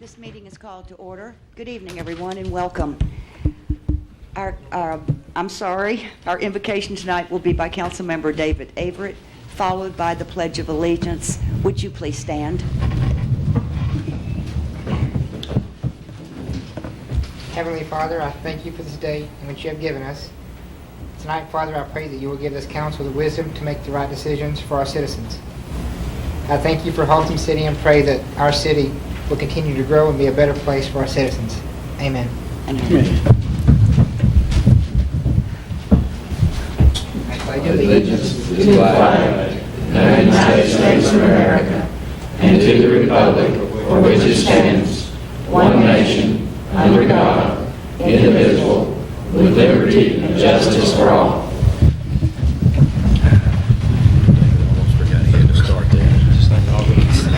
This meeting is called to order. Good evening, everyone, and welcome. Our invocation tonight will be by Councilmember David Averett, followed by the Pledge of Allegiance. Would you please stand? Heavenly Father, I thank you for this day in which you have given us. Tonight, Father, I pray that you will give us counsel and wisdom to make the right decisions for our citizens. I thank you for Haltom City and pray that our city will continue to grow and be a better place for our citizens. Amen. Amen. I pledge allegiance to the flag of the United States of America and to the republic for which it stands, one nation, under God, indivisible, with liberty and justice for all.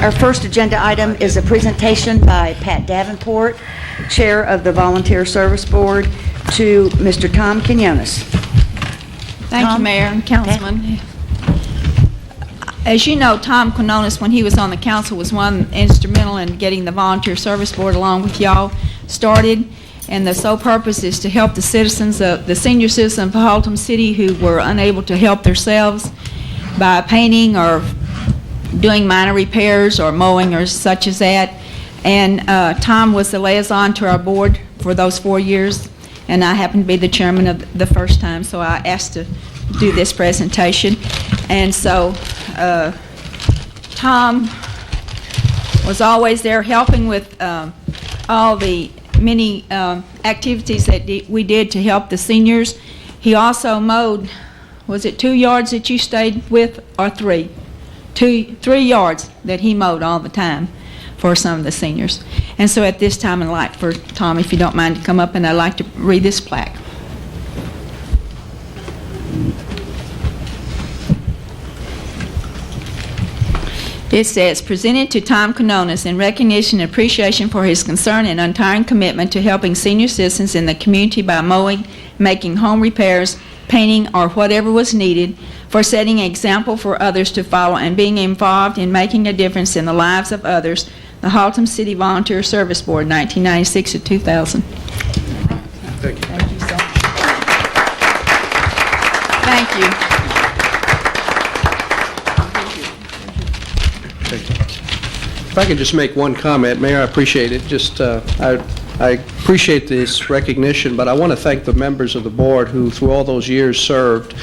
Our first agenda item is a presentation by Pat Davenport, Chair of the Volunteer Service Board, to Mr. Tom Quinones. Thank you, Mayor and Councilman. As you know, Tom Quinones, when he was on the council, was one instrumental in getting the Volunteer Service Board, along with y'all, started. And the sole purpose is to help the citizens, the senior citizens of Haltom City who were unable to help themselves by painting or doing minor repairs or mowing or such as that. And Tom was the liaison to our board for those 4 years, and I happened to be the chairman of the first time, so I asked to do this presentation. And so Tom was always there helping with all the many activities that we did to help the seniors. He also mowed, was it 2 yards that you stayed with, or 3? 3 yards that he mowed all the time for some of the seniors. And so at this time, I'd like for Tom, if you don't mind, to come up, and I'd like to read this plaque. It says, presented to Tom Quinones in recognition and appreciation for his concern and untiring commitment to helping senior citizens in the community by mowing, making home repairs, painting, or whatever was needed, for setting an example for others to follow and being involved in making a difference in the lives of others, the Haltom City Volunteer Service Board, 1996 to 2000. Thank you. Thank you so much. Thank you. If I could just make one comment, Mayor, I appreciate it. Just I appreciate this recognition, but I want to thank the members of the board who, through all those years, served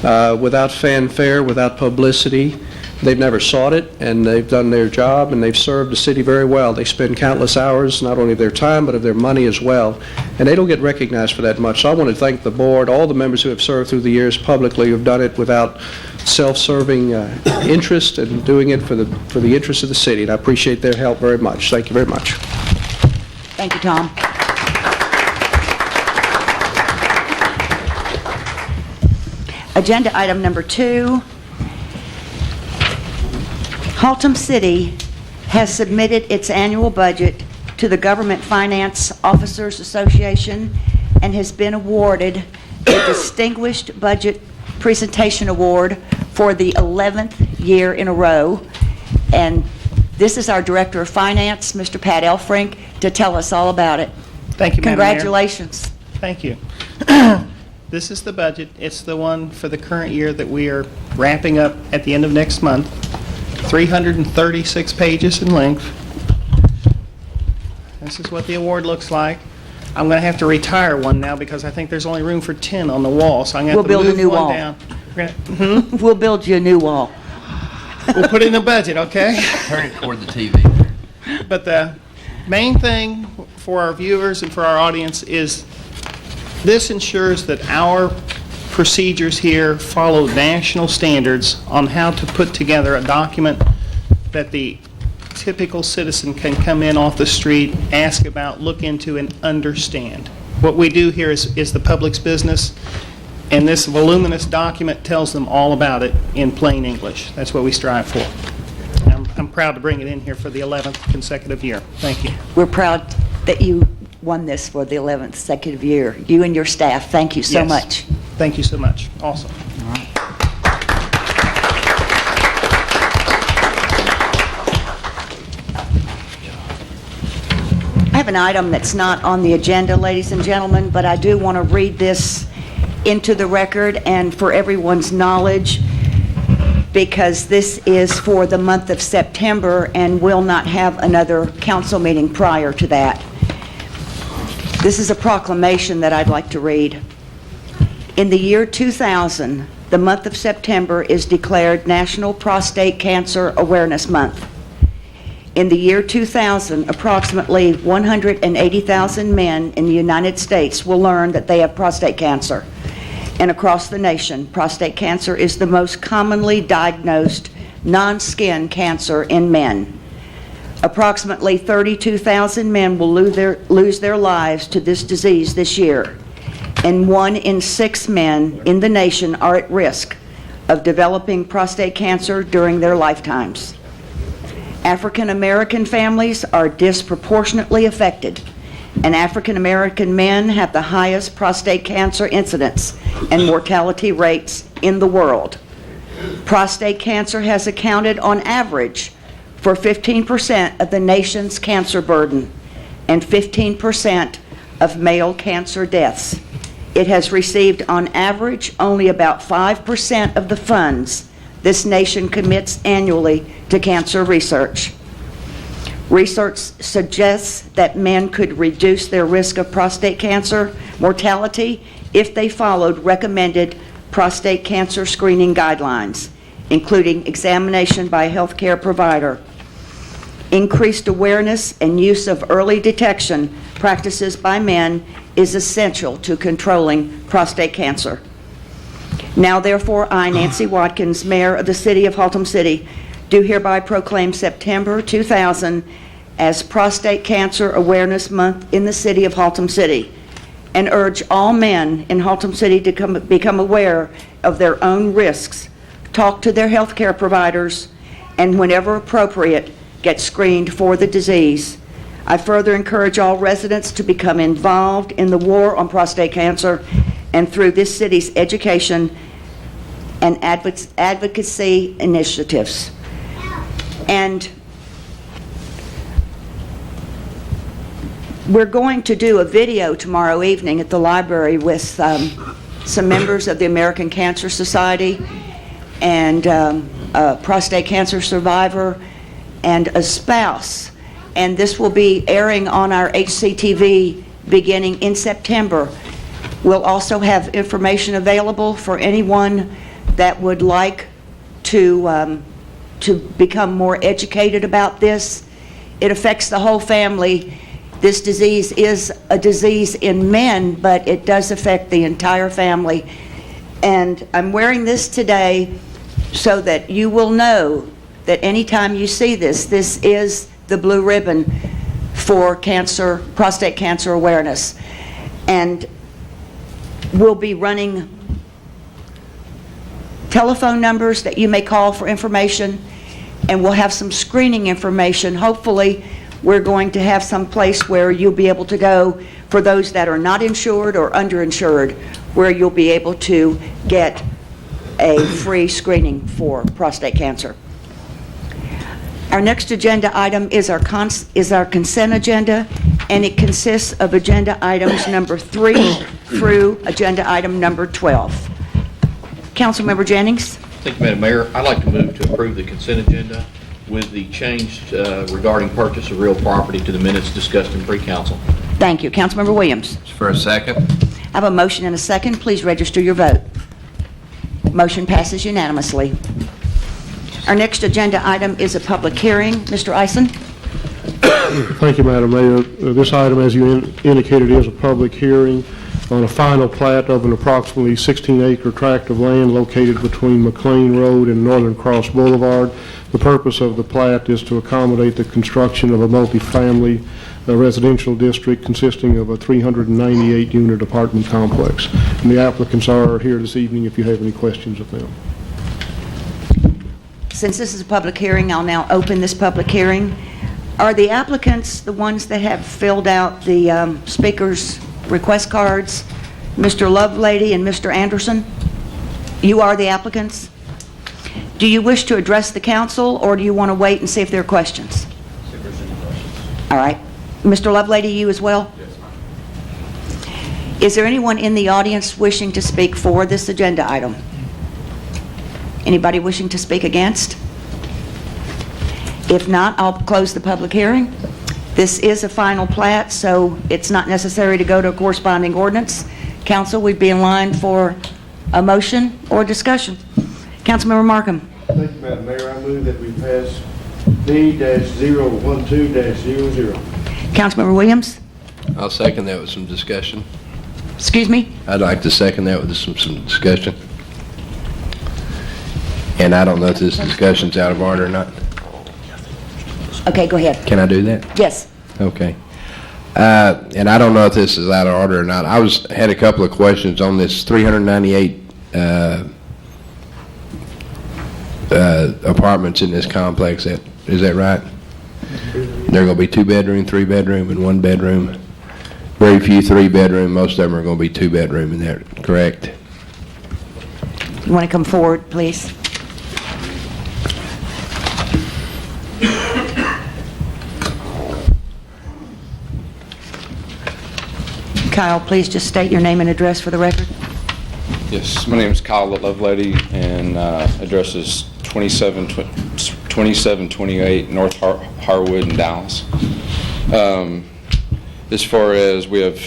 without fanfare, without publicity. They've never sought it, and they've done their job, and they've served the city very well. They spend countless hours, not only of their time, but of their money as well, and they don't get recognized for that much. So I want to thank the board, all the members who have served through the years publicly, who have done it without self-serving interest and doing it for the interest of the city, and I appreciate their help very much. Thank you very much. Thank you, Tom. Agenda item number 2. Haltom City has submitted its annual budget to the Government Finance Officers Association and has been awarded a Distinguished Budget Presentation Award for the 11th year in a row. And this is our Director of Finance, Mr. Pat Elfrink, to tell us all about it. Thank you, Madam Mayor. Congratulations. Thank you. This is the budget. It's the one for the current year that we are wrapping up at the end of next month. 336 pages in length. This is what the award looks like. I'm going to have to retire one now because I think there's only room for 10 on the wall, so I'm going to have to move one down. We'll build you a new wall. We'll put it in the budget, okay? Turn it toward the TV. But the main thing for our viewers and for our audience is this ensures that our procedures here follow national standards on how to put together a document that the typical citizen can come in off the street, ask about, look into, and understand. What we do here is the public's business, and this voluminous document tells them all about it in plain English. That's what we strive for. And I'm proud to bring it in here for the 11th consecutive year. Thank you. We're proud that you won this for the 11th consecutive year. You and your staff, thank you so Yes. much. Thank you so much. Awesome. All right. have an item that's not on the agenda, ladies and gentlemen, but I do want to read this into the record and for everyone's knowledge, because this is for the month of September and will not have another council meeting prior to that. This is a proclamation that I'd like to read. In the year 2000, the month of September is declared National Prostate Cancer Awareness Month. In the year 2000, approximately 180,000 men in the United States will learn that they have prostate cancer. And across the nation, prostate cancer is the most commonly diagnosed non-skin cancer in men. Approximately 32,000 men will lose their lives to this disease this year, and 1 in 6 men in the nation are at risk of developing prostate cancer during their lifetimes. African American families are disproportionately affected, and African American men have the highest prostate cancer incidence and mortality rates in the world. Prostate cancer has accounted on average for 15% of the nation's cancer burden and 15% of male cancer deaths. It has received on average only about 5% of the funds this nation commits annually to cancer research. Research suggests that men could reduce their risk of prostate cancer mortality if they followed recommended prostate cancer screening guidelines, including examination by a healthcare provider. Increased awareness and use of early detection practices by men is essential to controlling prostate cancer. Now, therefore, I, Nancy Watkins, Mayor of the City of Haltom City, do hereby proclaim September 2000 as Prostate Cancer Awareness Month in the City of Haltom City, and urge all men in Haltom City to become aware of their own risks, talk to their health care providers, and whenever appropriate, get screened for the disease. I further encourage all residents to become involved in the war on prostate cancer and through this city's education and advocacy initiatives. And we're going to do a video tomorrow evening at the library with some members of the American Cancer Society and a prostate cancer survivor and a spouse. And this will be airing on our HCTV beginning in September. We'll also have information available for anyone that would like to become more educated about this. It affects the whole family. This disease is a disease in men, but it does affect the entire family. And I'm wearing this today so that you will know that anytime you see this, this is the blue ribbon for cancer, prostate cancer awareness. And we'll be running telephone numbers that you may call for information, and we'll have some screening information. Hopefully, we're going to have some place where you'll be able to go for those that are not insured or underinsured, where you'll be able to get a free screening for prostate cancer. Our next agenda item is our consent agenda, and it consists of agenda items number 3 through agenda item number 12. Councilmember Jennings? Thank you, Madam Mayor. I'd like to move to approve the consent agenda with the change regarding purchase of real property to the minutes discussed in pre-council. Thank you. Councilmember Williams? For a second. I have a motion and a second. Please register your vote. Motion passes unanimously. Our next agenda item is a public hearing. Mr. Eisen? Thank you, Madam Mayor. This item, as you indicated, is a public hearing on a final plat of an approximately 16-acre tract of land located between McLean Road and Northern Cross Boulevard. The purpose of the plat is to accommodate the construction of a multifamily residential district consisting of a 398-unit apartment complex. And the applicants are here this evening if you have any questions of them. Since this is a public hearing, I'll now open this public hearing. Are the applicants the ones that have filled out the speaker's request cards, Mr. Lovelady and Mr. Anderson? You are the applicants? Do you wish to address the council, or do you want to wait and see if there are questions? All right. Mr. Lovelady, you as well? Yes, ma'am. Is there anyone in the audience wishing to speak for this agenda item? Anybody wishing to speak against? If not, I'll close the public hearing. This is a final plat, so it's not necessary to go to a corresponding ordinance. Council, we'd be in line for a motion or discussion. Councilmember Markham. Thank you, Madam Mayor. I move that we pass D-012-00. Councilmember Williams. I'll second that with some discussion. Excuse me? I'd like to second that with some discussion. And I don't know if this discussion's out of order or not. Okay, go ahead. Can I do that? Yes. Okay. And I don't know if this is out of order or not. Had a couple of questions on this 398 apartments in this complex. Is that right? They're going to be 2-bedroom, 3-bedroom, and 1-bedroom. Very few 3-bedroom. Most of them are going to be 2-bedroom in there, correct? You want to come forward, please? Kyle, please just state your name and address for the record. Yes, my name is Kyle Lovelady, and address is 2728 North Harwood in Dallas. As far as we have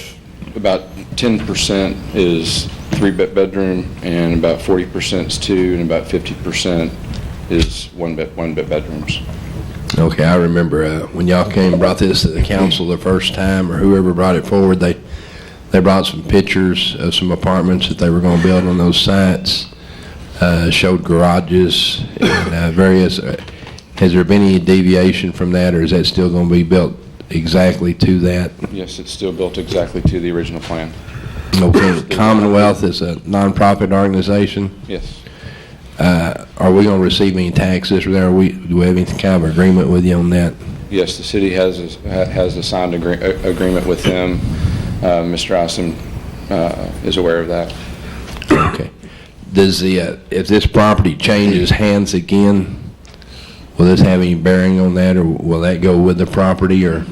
about 10% is 3-bedroom, and about 40% is 2, and about 50% is 1-bedrooms. Okay, I remember when y'all came and brought this to the council the first time, or whoever brought it forward, they brought some pictures of some apartments that they were going to build on those sites, showed garages and various. Has there been any deviation from that, or is that still going to be built exactly to that? Yes, it's still built exactly to the original plan. Okay, Commonwealth is a nonprofit organization. Yes. Are we going to receive any taxes or do we have any kind of agreement with you on that? Yes, the city has a signed agreement with them. Mr. Austin is aware of that. Okay. Does if this property changes hands again, will this have any bearing on that, or will that go with the property, or?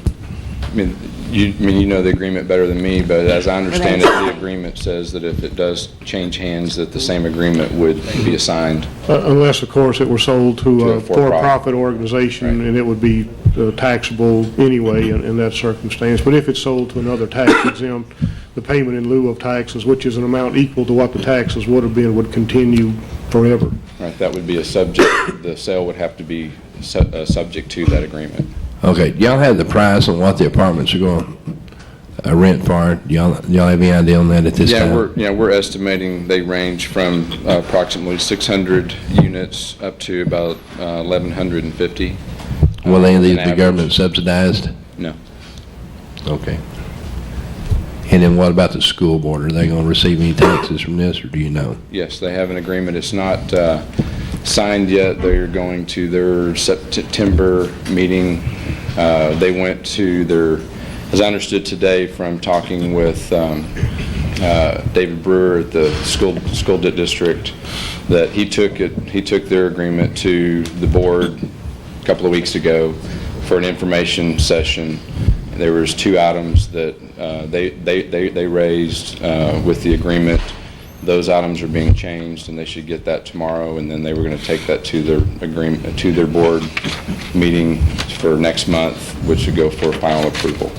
I mean, you know the agreement better than me, but as I understand it, the agreement says that if it does change hands, that the same agreement would be assigned. Unless, of course, it were sold to a for-profit for-profit organization, Right. and it would be taxable anyway in that circumstance. But if it's sold to another tax exempt, the payment in lieu of taxes, which is an amount equal to what the taxes would have been, would continue forever. Right, that would be a subject, the sale would have to be subject to that agreement. Okay, y'all have the price on what the apartments are going to rent for? Do y'all have any idea on that at this time? We're estimating they range from approximately 600 units up to about 1,150. Will any of these on be average. government subsidized? No. Okay. And then what about the school board? Are they going to receive any taxes from this, or do you know? Yes, they have an agreement. It's not signed yet. They're going to their September meeting. They went to their, as I understood today from talking with David Brewer at the school district, that he took their agreement to the board a couple of weeks ago for an information session. There was 2 items that they raised with the agreement. Those items are being changed, and they should get that tomorrow. And then they were going to take that to their agreement, to their board meeting for next month, which would go for final approval.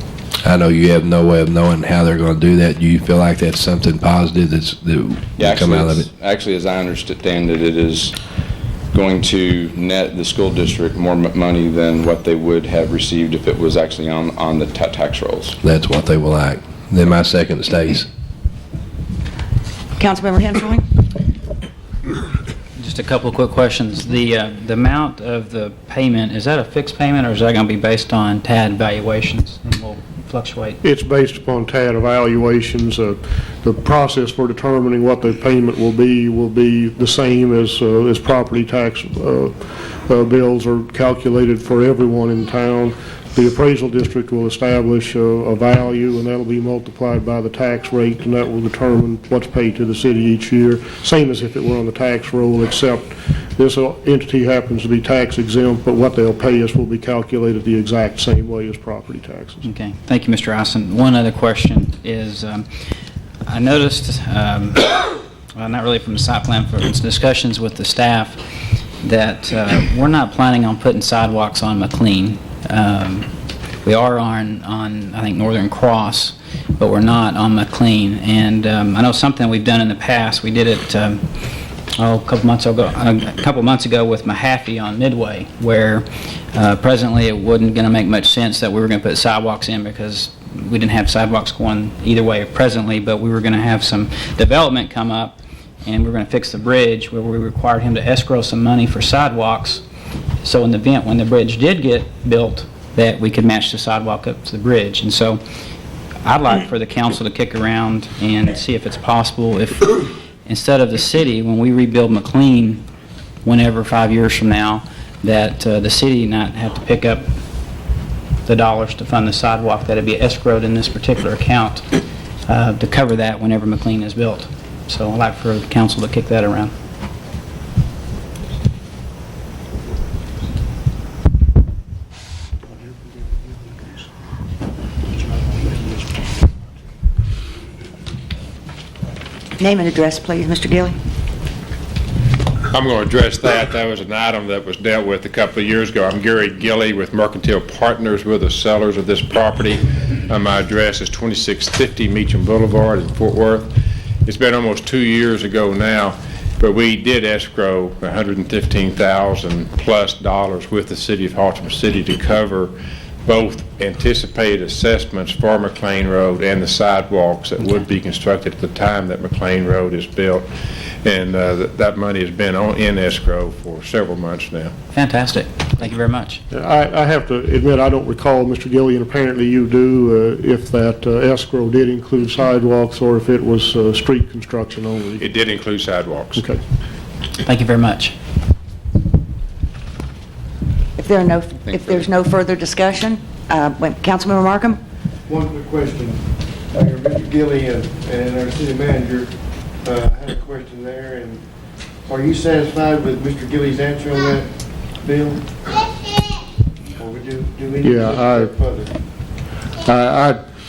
I know you have no way of knowing how they're going to do that. Do you feel like that's something positive that will come out of it? Actually, as I understand it, it is going to net the school district more money than what they would have received if it was actually on the tax rolls. That's what they will like. Then my second stays. Councilmember Hensley? Just a couple of quick questions. The amount of the payment, is that a fixed payment, or is that going to be based on TAD valuations and will fluctuate? It's based upon TAD evaluations. The process for determining what the payment will be the same as property tax bills are calculated for everyone in town. The appraisal district will establish a value, and that'll be multiplied by the tax rate, and that will determine what's paid to the city each year. Same as if it were on the tax roll, except this entity happens to be tax exempt, but what they'll pay us will be calculated the exact same way as property taxes. Okay, thank you, Mr. Eisen. One other question is, I noticed, well, not really from the site plan, from discussions with the staff, that we're not planning on putting sidewalks on McLean. We are on, I think, Northern Cross, but we're not on McLean. And I know something we've done in the past. We did it a couple months ago with Mahaffey on Midway, where presently it wasn't going to make much sense that we were going to put sidewalks in because we didn't have sidewalks going either way presently, but we were going to have some development come up, and we were going to fix the bridge where we required him to escrow some money for sidewalks. So in the event when the bridge did get built, that we could match the sidewalk up to the bridge. And so I'd like for the council to kick around and see if it's possible if instead of the city, when we rebuild McLean, whenever 5 years from now, that the city not have to pick up the dollars to fund the sidewalk, that it be escrowed in this particular account to cover that whenever McLean is built. So I'd like for the council to kick that around. Name and address, please, Mr. Gilly. I'm going to address that. That was an item that was dealt with a couple of years ago. I'm Gary Gilly with Mercantile Partners. We're the sellers of this property. My address is 2650 Meacham Boulevard in Fort Worth. It's been almost 2 years ago now, but we did escrow $115,000 plus with the city of Haltom City to cover both anticipated assessments for McLean Road and the sidewalks that would be constructed at the time that McLean Road is built. And that money has been in escrow for several months now. Fantastic. Thank you very much. I have to admit, I don't recall, Mr. Gilly, and apparently you do, if that escrow did include sidewalks or if it was street construction only. It did include sidewalks. Okay. Thank you very much. If there's no further discussion, Councilmember Markham? One quick question. Mr. Gilly and our city manager had a question there, and are you satisfied with Mr. Gilly's answer on that, Bill? Or do we need to look further?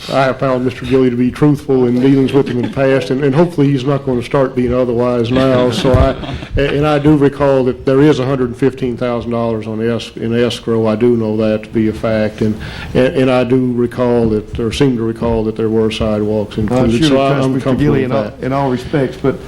I have found Mr. Gilly to be truthful in dealings with him in the past, and hopefully he's not going to start being otherwise now. So I do recall that there is $115,000 in escrow. I do know that to be a fact, and I do recall that, or seem to recall that there were sidewalks included. So I'm Mr. Gilly comfortable with that. in all respects, but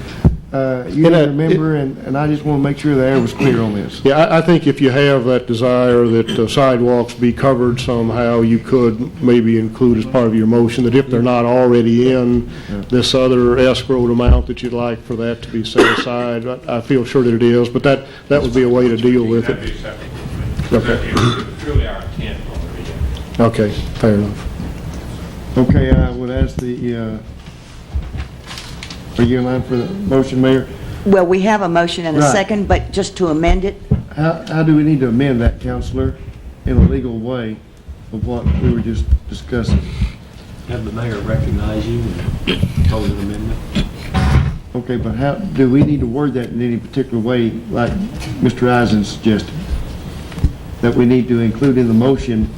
you need a member, and I just want to make sure the air was clear on this. Yeah, I think if you have that desire that sidewalks be covered somehow, you could maybe include as part of your motion that if they're not already in this other escrowed amount that you'd like for that to be set aside. I feel sure that it is, but that would be a way to deal with it. Okay. It's really our intent on the video. Okay, fair enough. Okay, I would ask the, are you in line for the motion, Mayor? Well, we have a motion and a Right. second, but just to amend it, How do we need to amend that, Counselor, in a legal way of what we were just discussing? Have the mayor recognize you and pose an amendment. Okay, but how, do we need to word that in any particular way, like Mr. Eisen suggested? That we need to include in the motion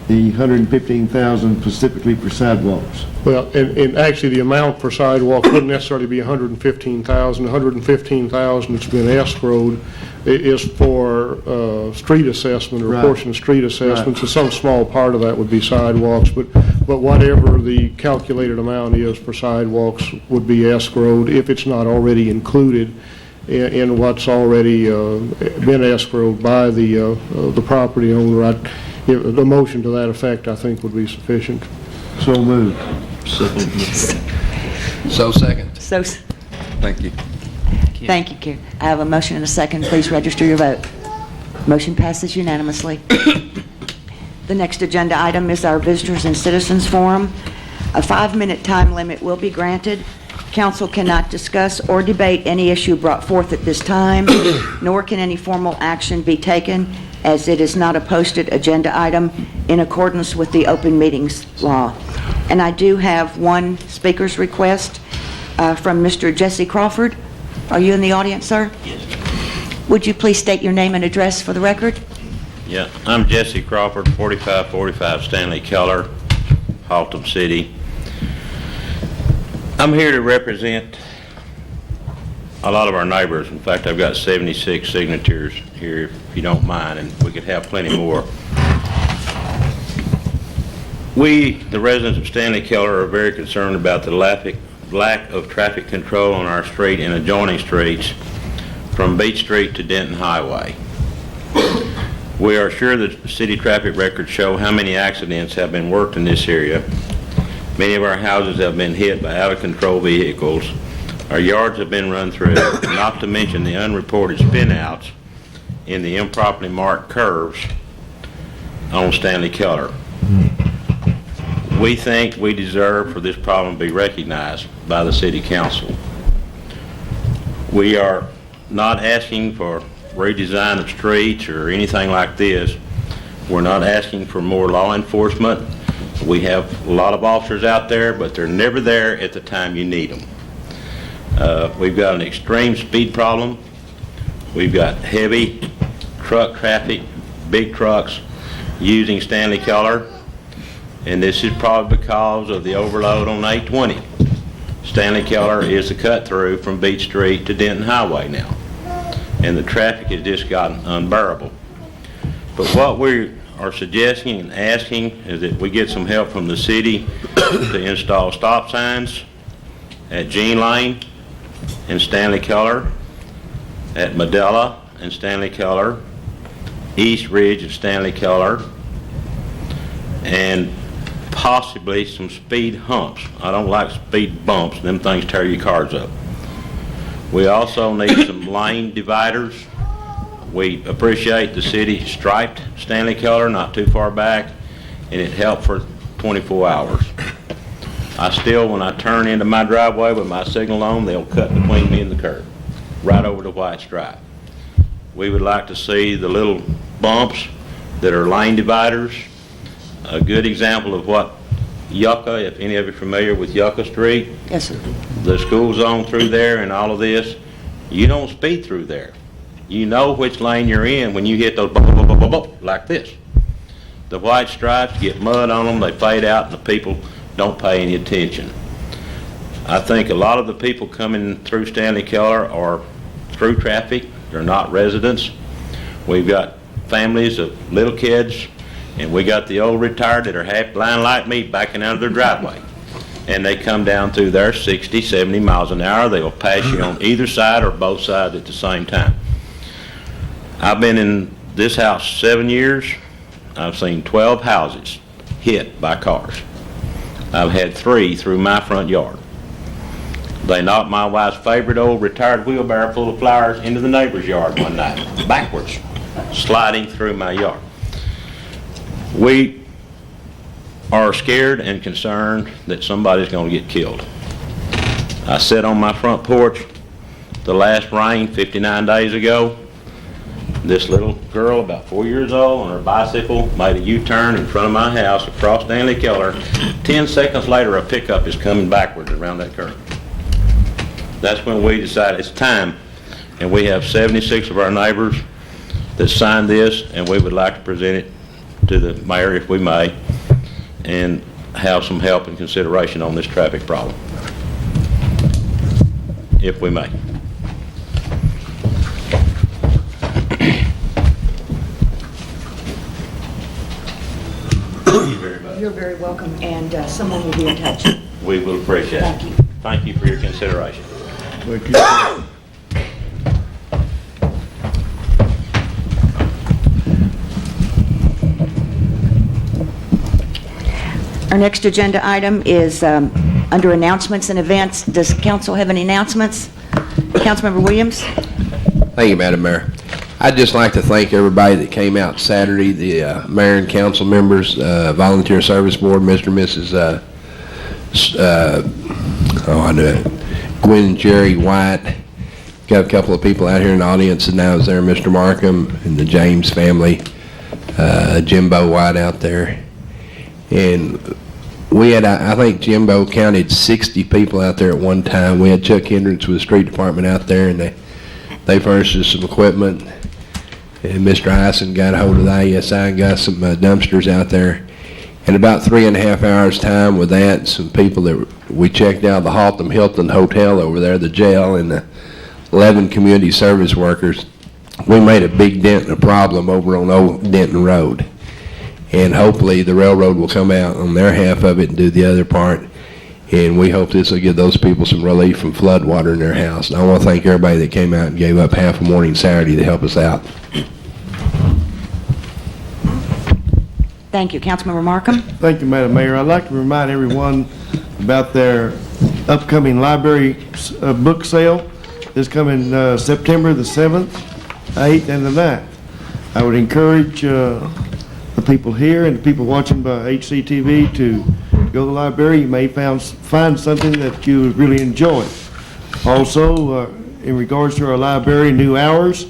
the $115,000 specifically for sidewalks? Well, and actually, the amount for sidewalks wouldn't necessarily be $115,000. $115,000 that's been escrowed is for street assessment or a Right. portion of street assessment. Right. So some small part of that would be sidewalks, but whatever the calculated amount is for sidewalks would be escrowed if it's not already included in what's already been escrowed by the property owner. The motion to that effect, I think, would be sufficient. So moved. So second. so, Thank you. thank you, Karen. I have a motion and a second. Please register your vote. Motion passes unanimously. The next agenda item is our Visitors and Citizens Forum. A 5-minute time limit will be granted. Council cannot discuss or debate any issue brought forth at this time, nor can any formal action be taken, as it is not a posted agenda item in accordance with the open meetings law. And I do have one speaker's request from Mr. Jesse Crawford. Are you in the audience, sir? Would you please state your name and address for the record? Yeah, I'm Jesse Crawford, 4545 Stanley Keller, Haltom City. I'm here to represent a lot of our neighbors. In fact, I've got 76 signatures here, if you don't mind, and we could have plenty more. We, the residents of Stanley Keller, are very concerned about the lack of traffic control on our street and adjoining streets from Beach Street to Denton Highway. We are sure that the city traffic records show how many accidents have been worked in this area. Many of our houses have been hit by out-of-control vehicles. Our yards have been run through, not to mention the unreported spin-outs in the improperly marked curves on Stanley Keller. We think we deserve for this problem to be recognized by the City Council. We are not asking for redesign of streets or anything like this. We're not asking for more law enforcement. We have a lot of officers out there, but they're never there at the time you need them. We've got an extreme speed problem. We've got heavy truck traffic, big trucks using Stanley Keller, and this is probably because of the overload on 820. Stanley Keller is the cut through from Beach Street to Denton Highway now, and the traffic has just gotten unbearable. But what we are suggesting and asking is that we get some help from the city to install stop signs at Jean Lane and Stanley Keller, at Medella and Stanley Keller, East Ridge and Stanley Keller, and possibly some speed humps. I don't like speed bumps. Them things tear your cars up. We also need some lane dividers. We appreciate the city striped Stanley Keller not too far back, and it helped for 24 hours. I still, when I turn into my driveway with my signal on, they'll cut between me and the curb, right over the white stripe. We would like to see the little bumps that are lane dividers. A good example of what Yucca, if any of you are familiar with Yucca Street. Yes, sir. The school zone through there and all of this, you don't speed through there. You know which lane you're in when you hit those like this. The white stripes get mud on them, they fade out, and the people don't pay any attention. I think a lot of the people coming through Stanley Keller are through traffic. They're not residents. We've got families of little kids, and we got the old retired that are half blind like me backing out of their driveway. And they come down through there 60, 70 miles an hour. They will pass you on either side or both sides at the same time. I've been in this house 7 years. I've seen 12 houses hit by cars. I've had 3 through my front yard. They knocked my wife's favorite old retired wheelbarrow full of flowers into the neighbor's yard one night, backwards, sliding through my yard. We are scared and concerned that somebody's going to get killed. I sat on my front porch the last rain 59 days ago. This little girl, about 4 years old, on her bicycle, made a U-turn in front of my house across Stanley Keller. 10 seconds later, a pickup is coming backwards around that curve. That's when we decided it's time, and we have 76 of our neighbors that signed this, and we would like to present it to the mayor, if we may, and have some help and consideration on this traffic problem, if we may. Thank you very much. You're very welcome, and someone will be in touch. We will appreciate it. Thank you. Thank you for your consideration. Thank you. Our next agenda item is under announcements and events. Does council have any announcements? Councilmember Williams? Thank you, Madam Mayor. I'd just like to thank everybody that came out Saturday, the mayor and council members, volunteer service board, Mr. and Mrs. Gwen and Jerry White. Got a couple of people out here in the audience, and now is there Mr. Markham and the James family, Jimbo White out there. And we had, I think Jimbo counted 60 people out there at one time. We had Chuck Hendricks with the street department out there, and They furnished us some equipment, and Mr. Hyson got a hold of the ISI and got some dumpsters out there. In about 3.5 hours' time with that, some people that we checked out the Haltom Hilton Hotel over there, the jail, and the 11 community service workers, we made a big dent in the problem over on Old Denton Road. And hopefully the railroad will come out on their half of it and do the other part. And we hope this will give those people some relief from flood water in their house. And I want to thank everybody that came out and gave up half a morning Saturday to help us out. Thank you. Councilmember Markham? Thank you, Madam Mayor. I'd like to remind everyone about their upcoming library book sale this coming September the 7th, 8th, and the 9th. I would encourage the people here and the people watching by HCTV to go to the library. You may find something that you would really enjoy. Also, in regards to our library new hours,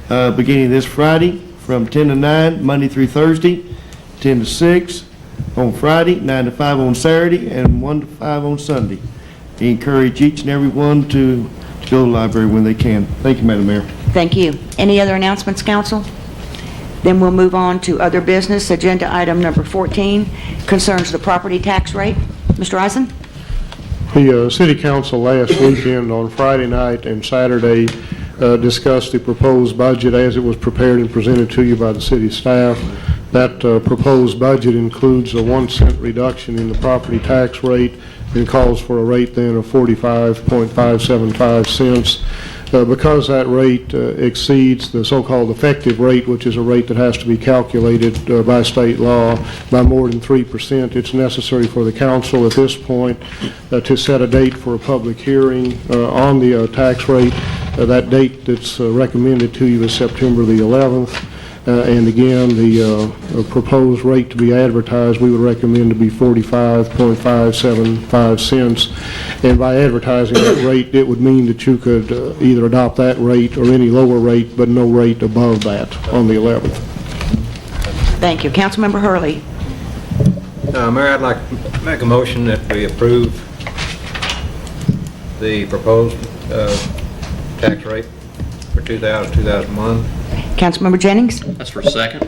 beginning this Friday from 10 to 9, Monday through Thursday, 10 to 6 on Friday, 9 to 5 on Saturday, and 1 to 5 on Sunday. We encourage each and every one to go to the library when they can. Thank you, Madam Mayor. Thank you. Any other announcements, council? Then we'll move on to other business. Agenda item number 14 concerns the property tax rate. Mr. Eisen? The City Council last weekend on Friday night and Saturday discussed the proposed budget as it was prepared and presented to you by the city staff. That proposed budget includes a 1 cent reduction in the property tax rate and calls for a rate then of 45.575 cents. Because that rate exceeds the so-called effective rate, which is a rate that has to be calculated by state law by more than 3%, it's necessary for the council at this point to set a date for a public hearing on the tax rate. That date that's recommended to you is September the 11th. And again, the proposed rate to be advertised, we would recommend to be 45.575 cents. And by advertising that rate, it would mean that you could either adopt that rate or any lower rate, but no rate above that on the 11th. Thank you. Councilmember Hurley. Mayor, I'd like to make a motion that we approve the proposed tax rate for 2001. Councilmember Jennings? That's for a second.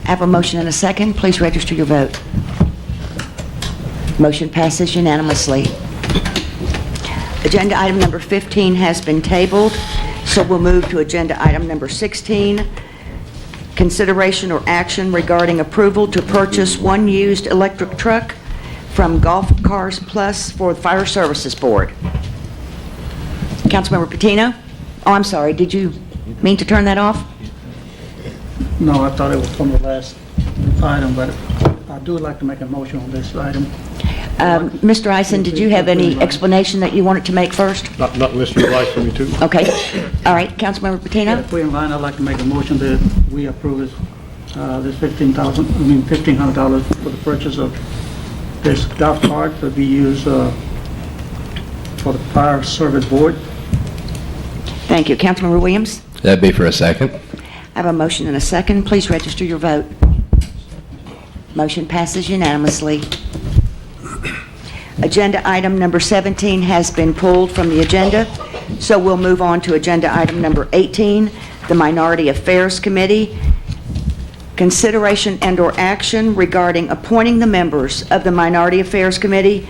I have a motion and a second. Please register your vote. Motion passes unanimously. Agenda item number 15 has been tabled, so we'll move to agenda item number 16, consideration or action regarding approval to purchase one used electric truck from Golf Cars Plus for the Fire Services Board. Councilmember Patino? Oh, I'm sorry. Did you mean to turn that off? No, I thought it was from the last item, but I do like to make a motion on this item. Mr. Eisen, did you have any explanation that you wanted to make first? Not unless you'd like for me to. Okay. All right. Councilmember Patino? If we're in line, I'd like to make a motion that we approve this $1,500 for the purchase of this golf cart to be used for the Fire Service Board. Thank you. Councilmember Williams? That'd be for a second. I have a motion and a second. Please register your vote. Motion passes unanimously. Agenda item number 17 has been pulled from the agenda, so we'll move on to agenda item number 18, the Minority Affairs Committee. Consideration and/or action regarding appointing the members of the Minority Affairs Committee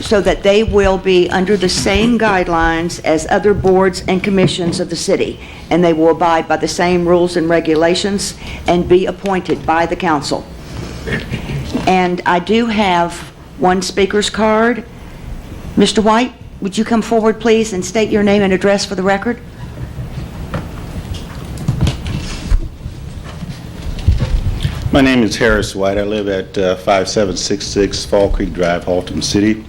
so that they will be under the same guidelines as other boards and commissions of the city, and they will abide by the same rules and regulations and be appointed by the council. And I do have one speaker's card. Mr. White, would you come forward, please, and state your name and address for the record? My name is Harris White. I live at 5766 Fall Creek Drive, Haltom City.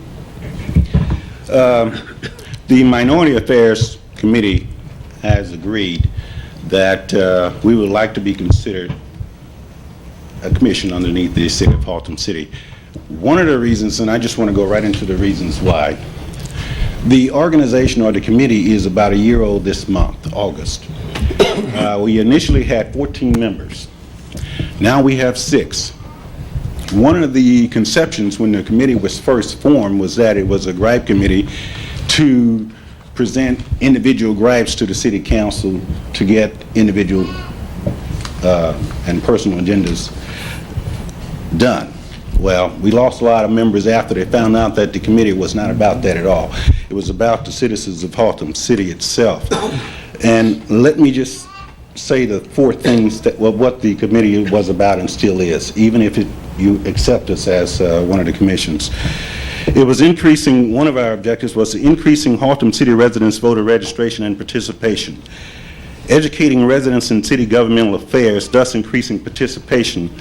The Minority Affairs Committee has agreed that we would like to be considered a commission underneath the city of Haltom City. One of the reasons, and I just want to go right into the reasons why, the organization or the committee is about a year old this month, August. We initially had 14 members. Now we have 6. One of the conceptions when the committee was first formed was that it was a gripe committee to present individual gripes to the city council to get individual and personal agendas done. Well, we lost a lot of members after they found out that the committee was not about that at all. It was about the citizens of Haltom City itself. And let me just say the four things that what the committee was about and still is, even if you accept us as one of the commissions. It was increasing, one of our objectives was increasing Haltom City residents' voter registration and participation, educating residents in city governmental affairs, thus increasing participation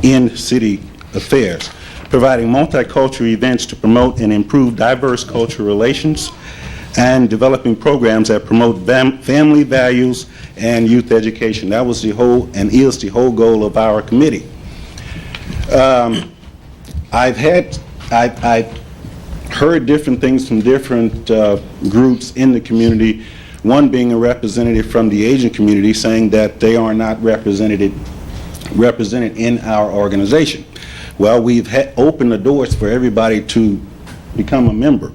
in city affairs, providing multicultural events to promote and improve diverse cultural relations, and developing programs that promote family values and youth education. That was the whole, and is the whole goal of our committee. I've heard different things from different groups in the community, one being a representative from the Asian community saying that they are not represented in our organization. Well, we've opened the doors for everybody to become a member.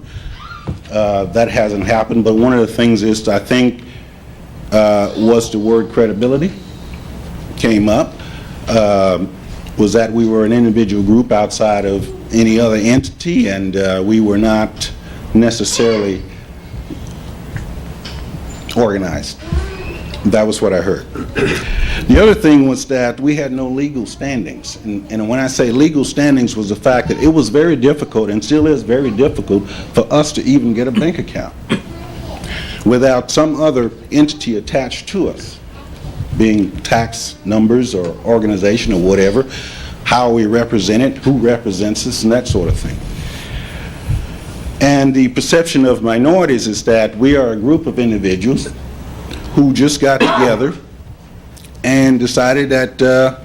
That hasn't happened, but one of the things is, I think, was the word credibility came up, was that we were an individual group outside of any other entity, and we were not necessarily organized. That was what I heard. The other thing was that we had no legal standings. And when I say legal standings, was the fact that it was very difficult, and still is very difficult, for us to even get a bank account without some other entity attached to us, being tax numbers or organization or whatever, how we represent it, who represents us, and that sort of thing. And the perception of minorities is that we are a group of individuals who just got together and decided that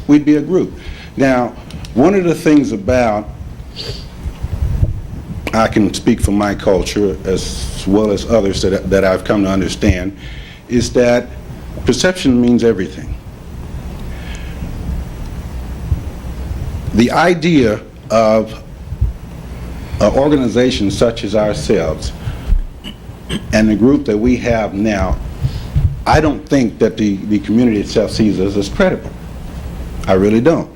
we'd be a group. Now, one of the things about, I can speak for my culture as well as others that I've come to understand, is that perception means everything. The idea of an organization such as ourselves and the group that we have now, I don't think that the community itself sees us as credible. I really don't.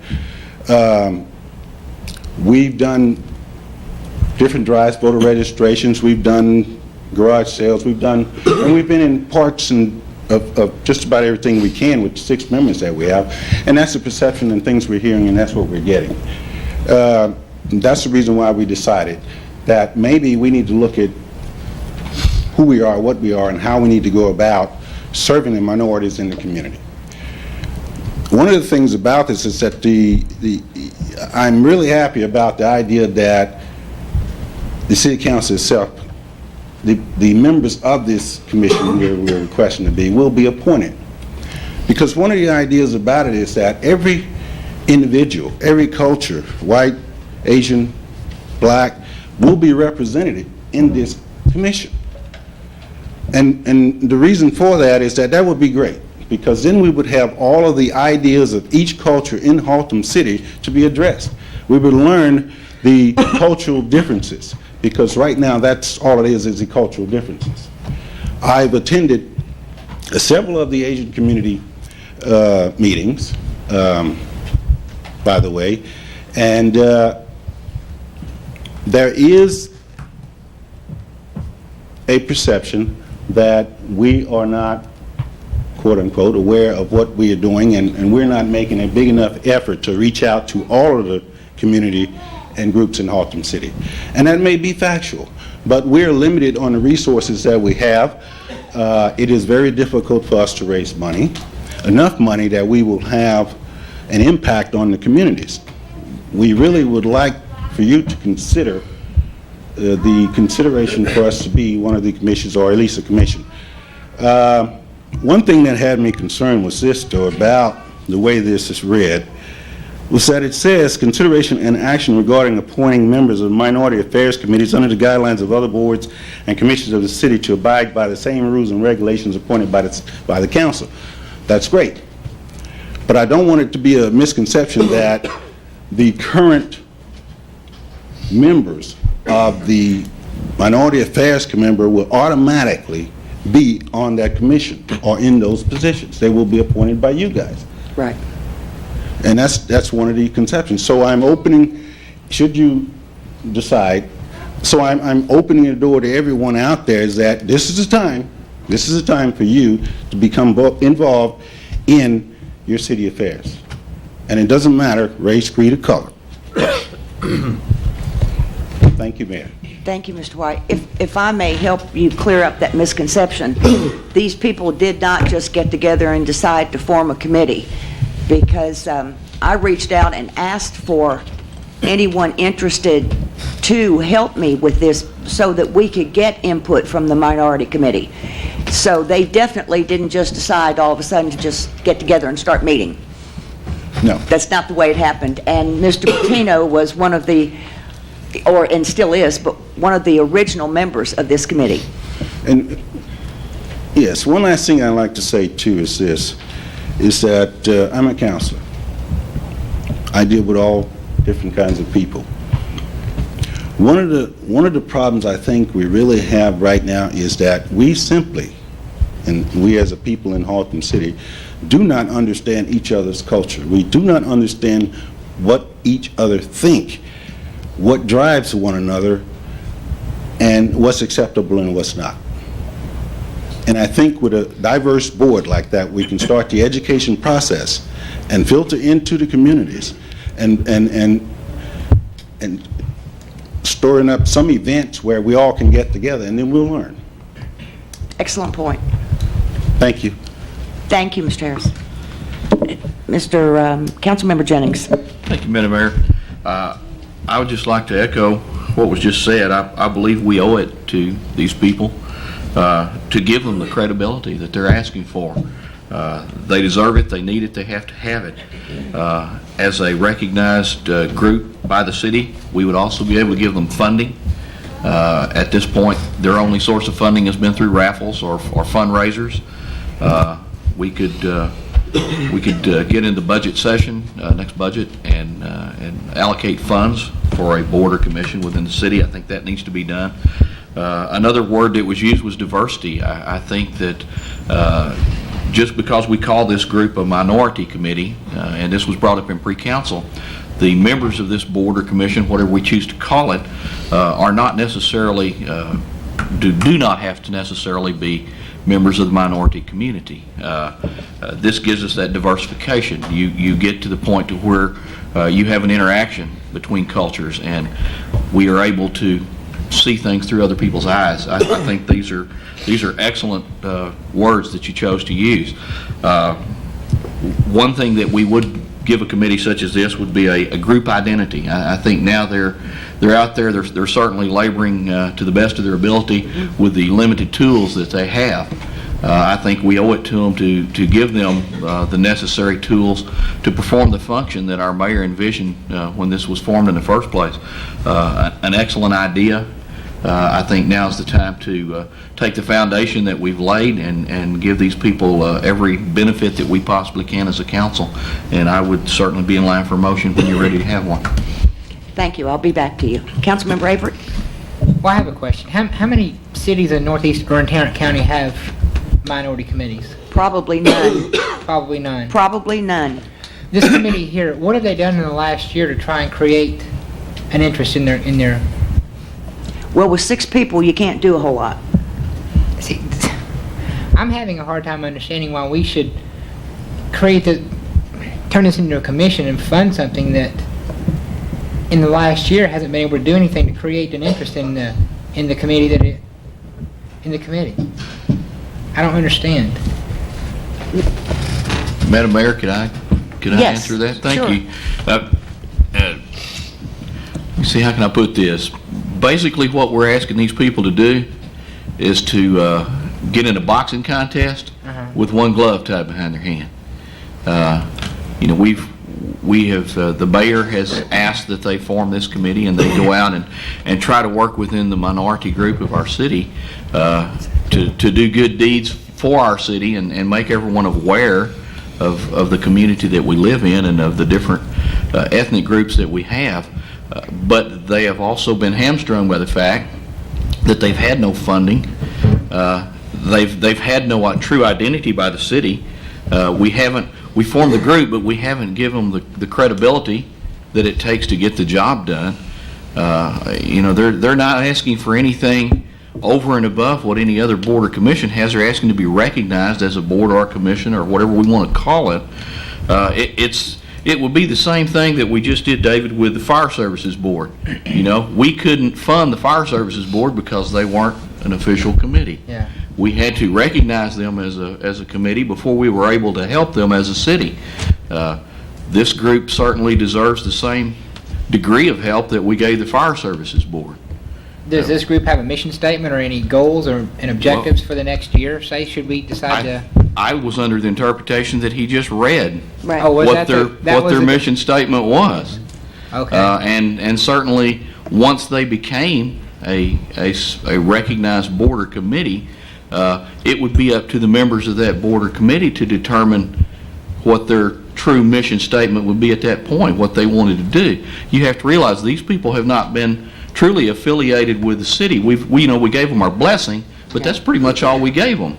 We've done different drives, voter registrations, we've done garage sales, we've been in parts of just about everything we can with the 6 members that we have, and that's the perception and things we're hearing, and that's what we're getting. That's the reason why we decided that maybe we need to look at who we are, what we are, and how we need to go about serving the minorities in the community. One of the things about this is that I'm really happy about the idea that the city council itself, the members of this commission we're requesting to be, will be appointed. Because one of the ideas about it is that every individual, every culture, white, Asian, black, will be represented in this commission. And the reason for that is that would be great, because then we would have all of the ideas of each culture in Haltom City to be addressed. We would learn the cultural differences, because right now that's all it is the cultural differences. I've attended several of the Asian community meetings, by the way, and there is a perception that we are not, quote unquote, aware of what we are doing, and we're not making a big enough effort to reach out to all of the community and groups in Haltom City. And that may be factual, but we're limited on the resources that we have. It is very difficult for us to raise money, enough money that we will have an impact on the communities. We really would like for you to consider the consideration for us to be one of the commissions, or at least a commission. One thing that had me concerned was this, though, about the way this is read, was that it says consideration and action regarding appointing members of minority affairs committees under the guidelines of other boards and commissions of the city to abide by the same rules and regulations appointed by the council. That's great. But I don't want it to be a misconception that the current members of the minority affairs member will automatically be on that commission or in those positions. They will be appointed by you guys. Right. And that's one of the conceptions. So I'm opening, should you decide, so I'm opening the door to everyone out there, is that this is the time for you to become involved in your city affairs. And it doesn't matter race, creed, or color. Thank you, Mayor. Thank you, Mr. White. If I may help you clear up that misconception, these people did not just get together and decide to form a committee, because I reached out and asked for anyone interested to help me with this so that we could get input from the minority committee. So they definitely didn't just decide all of a sudden to just get together and start meeting. No. That's not the way it happened. And Mr. Patino was one of the, and still is, but one of the original members of this committee. And yes, one last thing I'd like to say too is this, is that I'm a counselor. I deal with all different kinds of people. One of the problems I think we really have right now is that we simply, and we as a people in Haltom City, do not understand each other's culture. We do not understand what each other think, what drives one another, and what's acceptable and what's not. And I think with a diverse board like that, we can start the education process and filter into the communities and storing up some events where we all can get together, and then we'll learn. Excellent point. Thank you. Thank you, Mr. Harris. Mr. Councilmember Jennings. Thank you, Madam Mayor. I would just like to echo what was just said. I believe we owe it to these people to give them the credibility that they're asking for. They deserve it, they need it, they have to have it. As a recognized group by the city, we would also be able to give them funding. At this point, their only source of funding has been through raffles or fundraisers. We could get into budget session, next budget, and allocate funds for a board or commission within the city. I think that needs to be done. Another word that was used was diversity. I think that just because we call this group a minority committee, and this was brought up in pre-council, the members of this board or commission, whatever we choose to call it, are not necessarily, do not have to necessarily be members of the minority community. This gives us that diversification. You get to the point to where you have an interaction between cultures, and we are able to see things through other people's eyes. I think these are excellent words that you chose to use. One thing that we would give a committee such as this would be a group identity. I think now they're out there, they're certainly laboring to the best of their ability with the limited tools that they have. I think we owe it to them to give them the necessary tools to perform the function that our mayor envisioned when this was formed in the first place. An excellent idea. I think now is the time to take the foundation that we've laid and give these people every benefit that we possibly can as a council. And I would certainly be in line for a motion when you're ready to have one. Thank you. I'll be back to you. Councilmember Avery. Well, I have a question. How many cities in Northeast or in Tarrant County have minority committees? Probably none. Probably none. Probably none. This committee here, what have they done in the last year to try and create an interest in their? Well, with 6 people, you can't do a whole lot. See, I'm having a hard time understanding why we should turn this into a commission and fund something that in the last year hasn't been able to do anything to create an interest in the committee in the committee. I don't understand. Madam Mayor, could I Yes, answer that? Thank sure. you. Let me see, how can I put this? Basically, what we're asking these people to do is to get in a boxing contest with one glove tied behind their hand. The mayor has asked that they form this committee, and they go out and try to work within the minority group of our city to do good deeds for our city and make everyone aware of the community that we live in and of the different ethnic groups that we have. But they have also been hamstrung by the fact that they've had no funding. They've had no true identity by the city. We formed the group, but we haven't given them the credibility that it takes to get the job done. They're not asking for anything over and above what any other board or commission has. They're asking to be recognized as a board or a commission or whatever we want to call it. It would be the same thing that we just did, David, with the Fire Services Board. We couldn't fund the Fire Services Board because they weren't an official committee. Yeah. We had to recognize them as a committee before we were able to help them as a city. This group certainly deserves the same degree of help that we gave the Fire Services Board. Does this group have a mission statement or any goals and objectives for the next year, say, should we decide to? I was under the interpretation that he just read Right. Oh, was what that their mission statement was. Okay. And certainly, once they became a recognized board or committee, it would be up to the members of that board or committee to determine what their true mission statement would be at that point, what they wanted to do. You have to realize these people have not been truly affiliated with the city. We gave them our blessing, but that's pretty much all we gave them.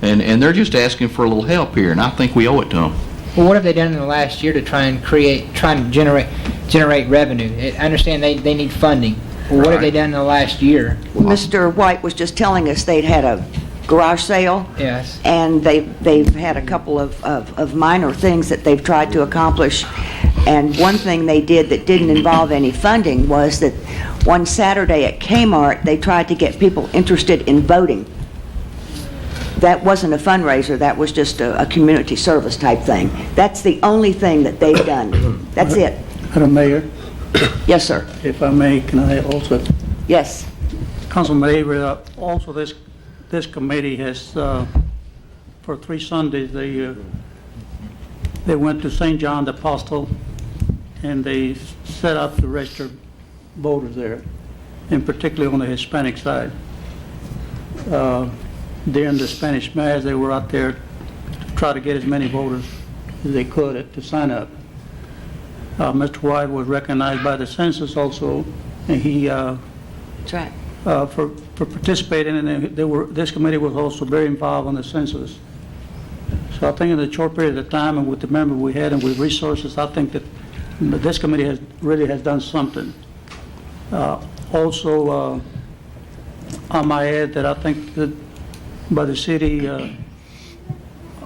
And they're just asking for a little help here, and I think we owe it to them. Well, what have they done in the last year to try and generate revenue? I understand they need funding. Well, what have they done in the last year? Mr. White was just telling us they'd had a garage sale. Yes. And they've had a couple of minor things that they've tried to accomplish. And one thing they did that didn't involve any funding was that one Saturday at Kmart, they tried to get people interested in voting. That wasn't a fundraiser, that was just a community service type thing. That's the only thing that they've done. That's it. Madam Mayor, Yes, sir. if I may, can I also, Yes. Councilman Avery, also this committee has, for 3 Sundays, they went to St. John the Apostle, and they set up to register voters there, and particularly on the Hispanic side. During the Spanish Mass, they were out there to try to get as many voters as they could to sign up. Mr. White was recognized by the census also, and he That's right. for participating, and this committee was also very involved on the census. So I think in the short period of time and with the members we had and with resources, I think that this committee really has done something. Also, I might add that I think that by the city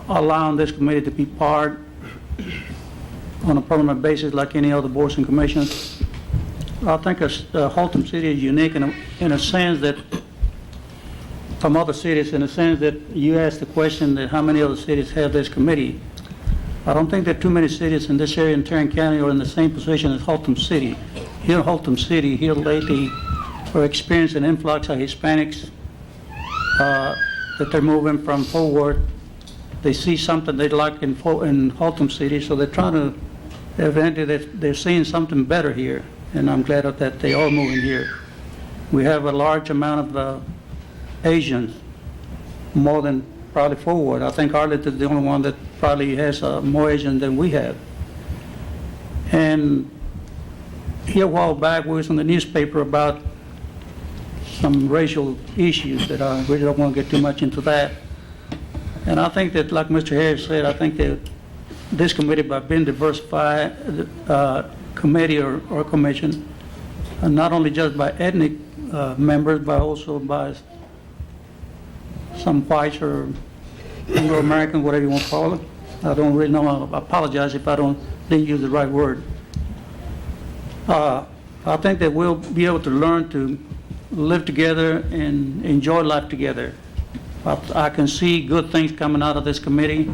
allowing this committee to be part on a permanent basis like any other boards and commissions, I think Haltom City is unique in a sense that, from other cities, in a sense that you asked the question that how many other cities have this committee. I don't think that too many cities in this area in Tarrant County are in the same position as Haltom City. Here in Haltom City, here lately, we're experiencing an influx of Hispanics that they're moving from forward. They see something they like in Haltom City, so they're trying to, evidently they're seeing something better here, and I'm glad that they are moving here. We have a large amount of Asians, more than probably forward. I think Arlington is the only one that probably has more Asians than we have. And here a while back, we was in the newspaper about some racial issues that I really don't want to get too much into that. And I think that, like Mr. Harris said, I think that this committee, by being diversified committee or commission, not only just by ethnic members, but also by some whites or Anglo-American, whatever you want to call it. I don't really know. I apologize if I didn't use the right word. I think that we'll be able to learn to live together and enjoy life together. I can see good things coming out of this committee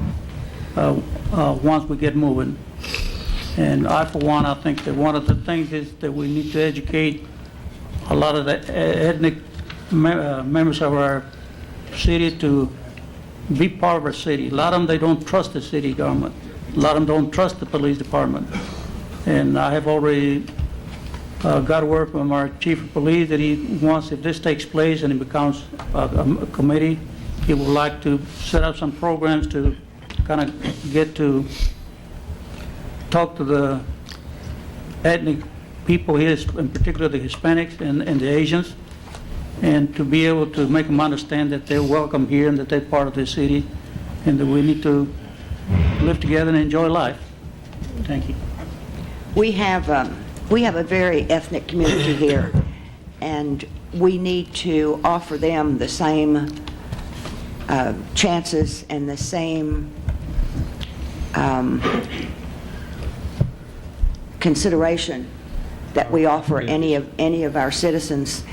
once we get moving. And I, for one, I think that one of the things is that we need to educate a lot of the ethnic members of our city to be part of our city. A lot of them, they don't trust the city government. A lot of them don't trust the police department. And I have already got word from our chief of police that he wants, if this takes place and it becomes a committee, he would like to set up some programs to kind of get to talk to the ethnic people here, in particular the Hispanics and the Asians, and to be able to make them understand that they're welcome here and that they're part of the city, and that we need to live together and enjoy life. Thank you. We have a very ethnic community here, and we need to offer them the same chances and the same consideration that we offer any of our citizens.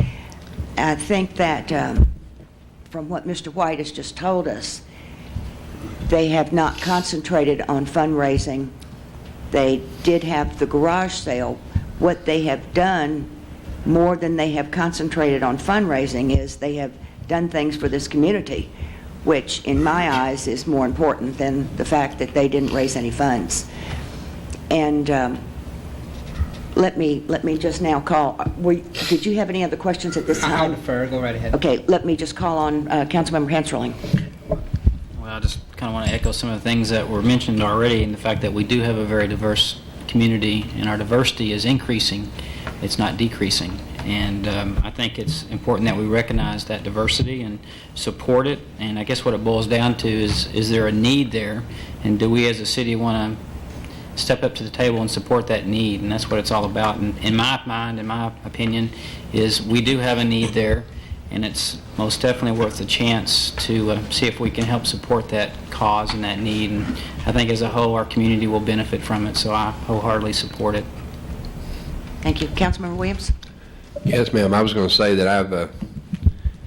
I think that from what Mr. White has just told us, they have not concentrated on fundraising. They did have the garage sale. What they have done, more than they have concentrated on fundraising, is they have done things for this community, which in my eyes is more important than the fact that they didn't raise any funds. And let me just now call, did you have any other questions at this time? I'll defer, go right ahead. Okay, let me just call on Councilmember Hanserling. Well, I just kind of want to echo some of the things that were mentioned already, and the fact that we do have a very diverse community, and our diversity is increasing, it's not decreasing. And I think it's important that we recognize that diversity and support it. And I guess what it boils down to is there a need there? And do we as a city want to step up to the table and support that need? And that's what it's all about. And in my mind, in my opinion, is we do have a need there. And it's most definitely worth the chance to see if we can help support that cause and that need. And I think as a whole, our community will benefit from it. So I wholeheartedly support it. Thank you. Councilmember Williams? Yes, ma'am. I was going to say that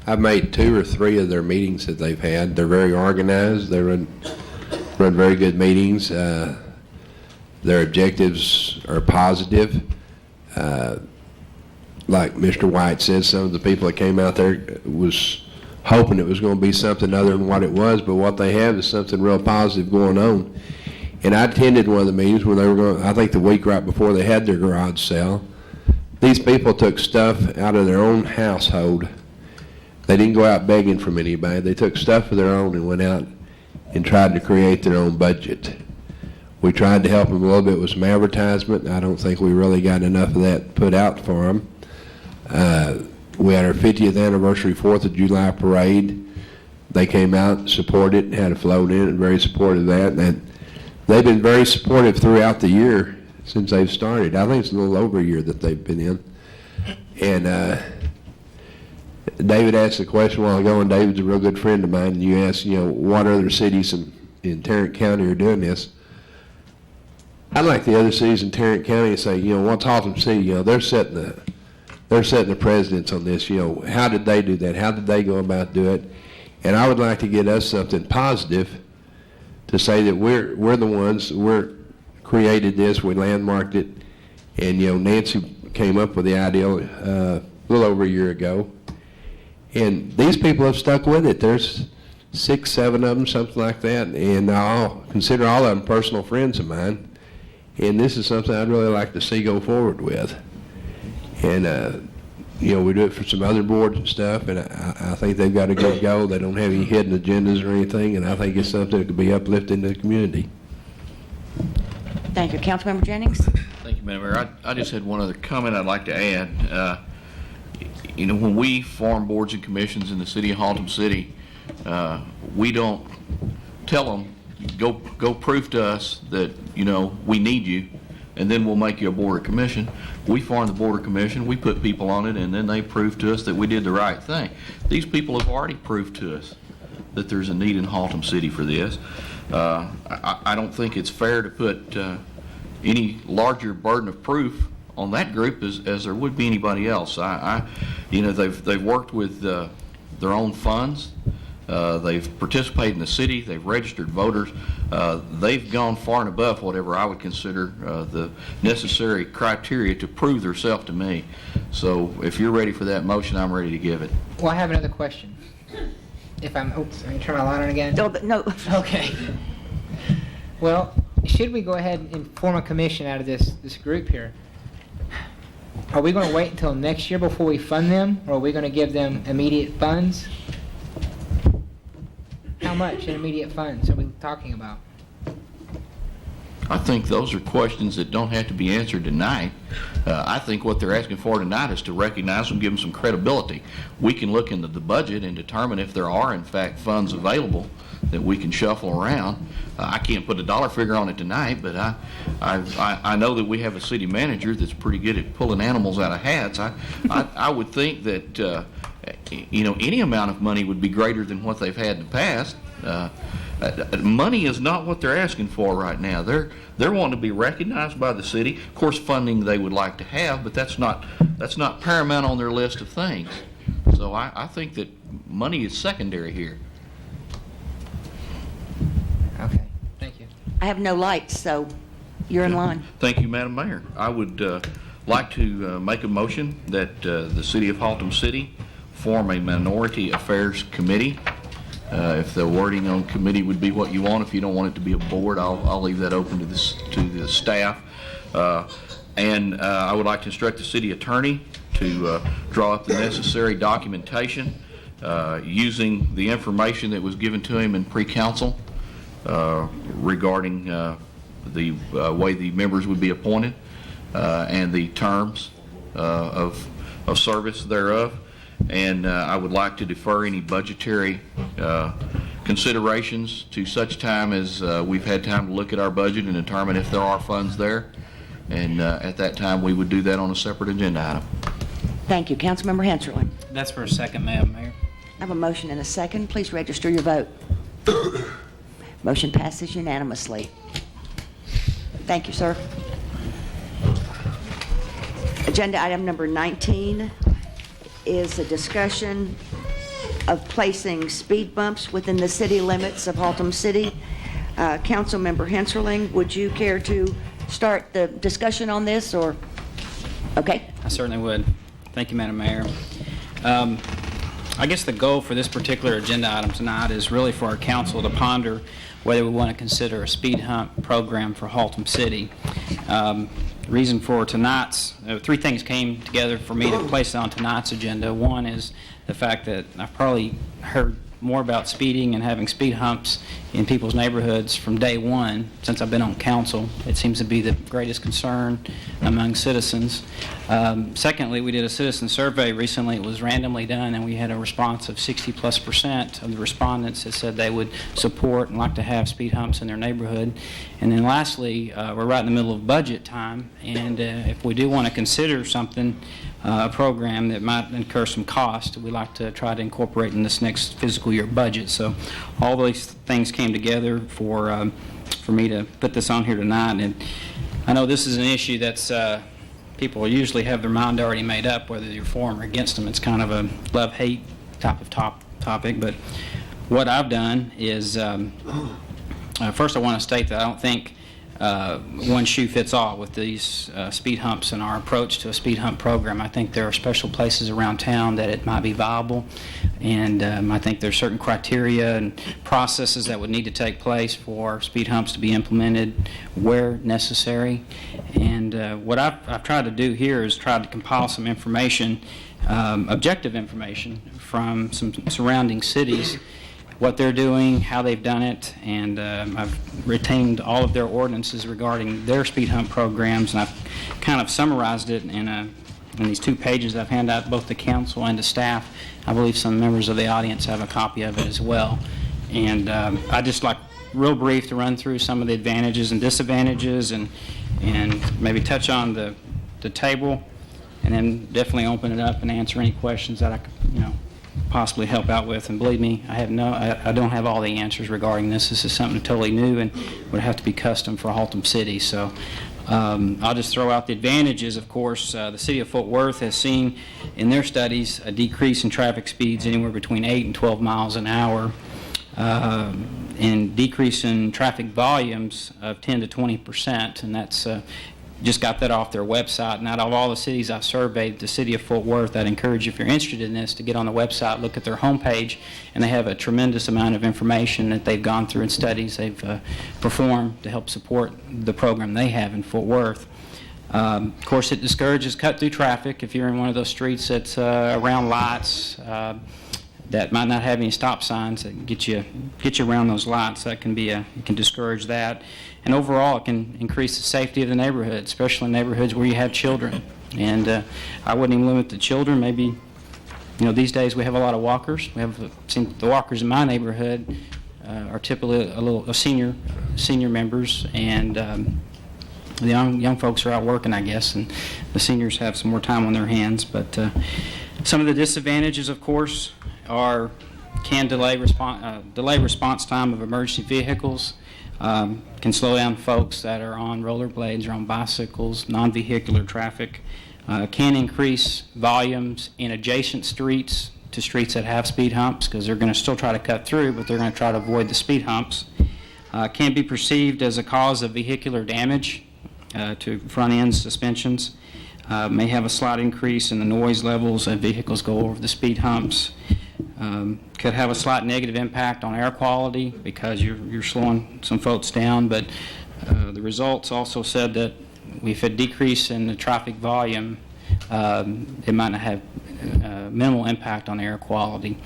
I've made 2 or 3 of their meetings that they've had. They're very organized. They run very good meetings. Their objectives are positive. Like Mr. White said, some of the people that came out there was hoping it was going to be something other than what it was, but what they have is something real positive going on. And I attended one of the meetings when they were going, I think the week right before they had their garage sale. These people took stuff out of their own household. They didn't go out begging from anybody. They took stuff of their own and went out and tried to create their own budget. We tried to help them a little bit with some advertisement. I don't think we really got enough of that put out for them. We had our 50th anniversary 4th of July parade. They came out, supported it, had a float in it, very supportive of that. And they've been very supportive throughout the year since they've started. I think it's a little over a year that they've been in. And David asked the question a while ago, and David's a real good friend of mine, and you asked, what other cities in Tarrant County are doing this. I'd like the other cities in Tarrant County to say, what's Haltom City, they're setting the precedents on this. How did they do that? How did they go about doing it? And I would like to get us something positive to say that we're the ones, we're created this, we landmarked it, and Nancy came up with the idea a little over a year ago, and these people have stuck with it. There's 6, 7 of them, something like that, and I'll consider all of them personal friends of mine, and this is something I'd really like to see go forward with. And we do it for some other boards and stuff, and I think they've got a good goal. They don't have any hidden agendas or anything, and I think it's something that could be uplifting to the community. Thank you. Councilmember Jennings? Thank you, Madam Mayor. I just had one other comment I'd like to add. When we form boards and commissions in the city of Haltom City, we don't tell them, go prove to us that, we need you, and then we'll make you a board or commission. We form the board or commission, we put people on it, and then they prove to us that we did the right thing. These people have already proved to us that there's a need in Haltom City for this. I don't think it's fair to put any larger burden of proof on that group as there would be anybody else. They've worked with their own funds. They've participated in the city. They've registered voters. They've gone far and above whatever I would consider the necessary criteria to prove themselves to me. So if you're ready for that motion, I'm ready to give it. Well, I have another question. If I'm, oops, I can turn my light on again? No. Okay. Well, should we go ahead and form a commission out of this group here? Are we going to wait until next year before we fund them, or are we going to give them immediate funds? How much in immediate funds are we talking about? I think those are questions that don't have to be answered tonight. I think what they're asking for tonight is to recognize them, give them some credibility. We can look into the budget and determine if there are, in fact, funds available that we can shuffle around. I can't put a dollar figure on it tonight, but I know that we have a city manager that's pretty good at pulling animals out of hats. I would think that any amount of money would be greater than what they've had in the past. Money is not what they're asking for right now. They're wanting to be recognized by the city. Of course, funding they would like to have, but that's not paramount on their list of things. So I think that money is secondary here. Okay, thank you. I have no lights, so you're in line. Thank you, Madam Mayor. I would like to make a motion that the City of Haltom City form a Minority Affairs Committee. If the wording on committee would be what you want, if you don't want it to be a board, I'll leave that open to the staff. And I would like to instruct the city attorney to draw up the necessary documentation using the information that was given to him in pre-council regarding the way the members would be appointed and the terms of service thereof. And I would like to defer any budgetary considerations to such time as we've had time to look at our budget and determine if there are funds there. And at that time, we would do that on a separate agenda item. Thank you. Councilmember Henserling. That's for a second, Madam Mayor. I have a motion and a second. Please register your vote. Motion passes unanimously. Thank you, sir. Agenda item number 19 is a discussion of placing speed bumps within the city limits of Haltom City. Councilmember Henserling, would you care to start the discussion on this, or? Okay. I certainly would. Thank you, Madam Mayor. I guess the goal for this particular agenda item tonight is really for our council to ponder whether we want to consider a speed hump program for Haltom City. Reason for tonight's, three things came together for me to place it on tonight's agenda. One is the fact that I've probably heard more about speeding and having speed humps in people's neighborhoods from day one since I've been on council. It seems to be the greatest concern among citizens. Secondly, we did a citizen survey recently. It was randomly done, and we had a response of 60+% of the respondents that said they would support and like to have speed humps in their neighborhood. And then lastly, we're right in the middle of budget time, and if we do want to consider something, a program that might incur some cost, we like to try to incorporate in this next fiscal year budget. So all these things came together for me to put this on here tonight. And I know this is an issue that's people usually have their mind already made up whether you're for them or against them. It's kind of a love-hate type of topic. But what I've done is first I want to state that I don't think one shoe fits all with these speed humps and our approach to a speed hump program. I think there are special places around town that it might be viable, and I think there's certain criteria and processes that would need to take place for speed humps to be implemented where necessary. And what I've tried to do here is try to compile some information, objective information from some surrounding cities, what they're doing, how they've done it, and I've retained all of their ordinances regarding their speed hump programs, and I've kind of summarized it in these 2 pages I've handed out both to council and to staff. I believe some members of the audience have a copy of it as well. And I just like real brief to run through some of the advantages and disadvantages and maybe touch on the table, and then definitely open it up and answer any questions that I could, possibly help out with. And believe me, I don't have all the answers regarding this. This is something totally new and would have to be custom for Haltom City. So I'll just throw out the advantages. Of course, the city of Fort Worth has seen in their studies a decrease in traffic speeds anywhere between 8 and 12 miles an hour, and decrease in traffic volumes of 10 to 20%, and that's just got that off their website. And out of all the cities I've surveyed, the city of Fort Worth, I'd encourage you, if you're interested in this, to get on the website, look at their homepage, and they have a tremendous amount of information that they've gone through and studies they've performed to help support the program they have in Fort Worth. Of course, it discourages cut-through traffic if you're in one of those streets that's around lights. that might not have any stop signs that get you around those lights. That can be it can discourage that, and overall it can increase the safety of the neighborhood, especially in neighborhoods where you have children. And I wouldn't even limit the children. Maybe, these days we have a lot of walkers. We have seen the walkers in my neighborhood are typically senior members, and the young folks are out working, I guess, and the seniors have some more time on their hands. But some of the disadvantages, of course, can delay response time of emergency vehicles, can slow down folks that are on rollerblades or on bicycles, non-vehicular traffic, can increase volumes in adjacent streets to streets that have speed humps, because they're going to still try to cut through, but they're going to try to avoid the speed humps. Can be perceived as a cause of vehicular damage to front end suspensions. May have a slight increase in the noise levels as vehicles go over the speed humps. Could have a slight negative impact on air quality because you're slowing some folks down, but the results also said that if a decrease in the traffic volume, it might not have minimal impact on air quality.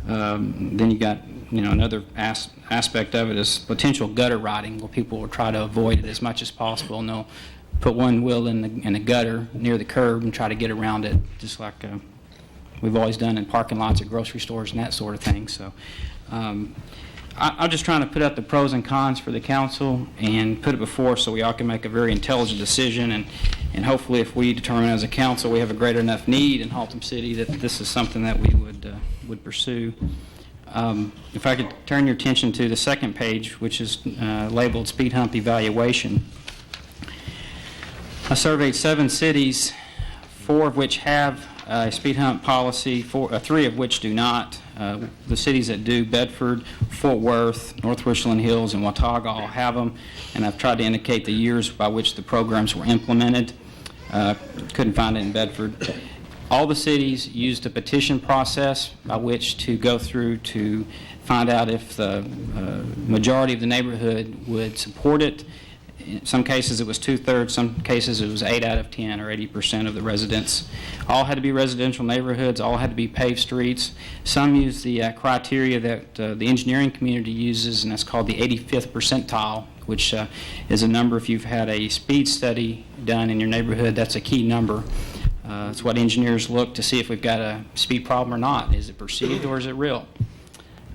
Then you got another aspect of it is potential gutter rotting, where people will try to avoid it as much as possible, and they'll put one wheel in the gutter near the curb and try to get around it, just like we've always done in parking lots at grocery stores and that sort of thing. So I'm just trying to put out the pros and cons for the council and put it before so we all can make a very intelligent decision, and hopefully if we determine as a council we have a great enough need in Haltom City that this is something that we would pursue. If I could turn your attention to the second page, which is labeled Speed Hump Evaluation. I surveyed 7 cities, 4 of which have a speed hump policy, 3 of which do not. The cities that do, Bedford, Fort Worth, North Richland Hills, and Watauga all have them, and I've tried to indicate the years by which the programs were implemented. Couldn't find it in Bedford. All the cities used a petition process by which to go through to find out if the majority of the neighborhood would support it. In some cases it was 2/3, some cases it was 8 out of 10 or 80% of the residents. All had to be residential neighborhoods, all had to be paved streets. Some used the criteria that the engineering community uses, and that's called the 85th percentile, which is a number, if you've had a speed study done in your neighborhood, that's a key number. It's what engineers look to see if we've got a speed problem or not. Is it perceived or is it real?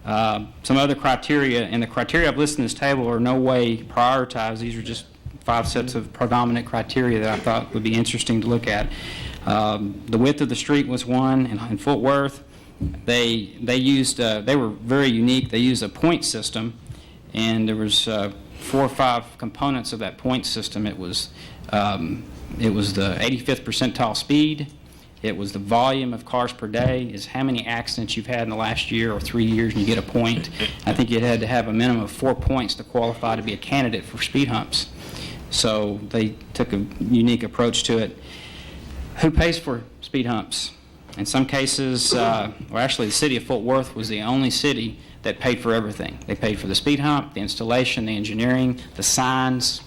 Some other criteria, and the criteria I've listed in this table are no way prioritized. These are just 5 sets of predominant criteria that I thought would be interesting to look at. The width of the street was one. In Fort Worth, they were very unique. They used a point system, and there was 4 or 5 components of that point system. It was the 85th percentile speed. It was the volume of cars per day, is how many accidents you've had in the last year or 3 years, and you get a point. I think you had to have a minimum of 4 points to qualify to be a candidate for speed humps. So they took a unique approach to it. Who pays for speed humps? In some cases, actually the city of Fort Worth was the only city that paid for everything. They paid for the speed hump, the installation, the engineering, the signs,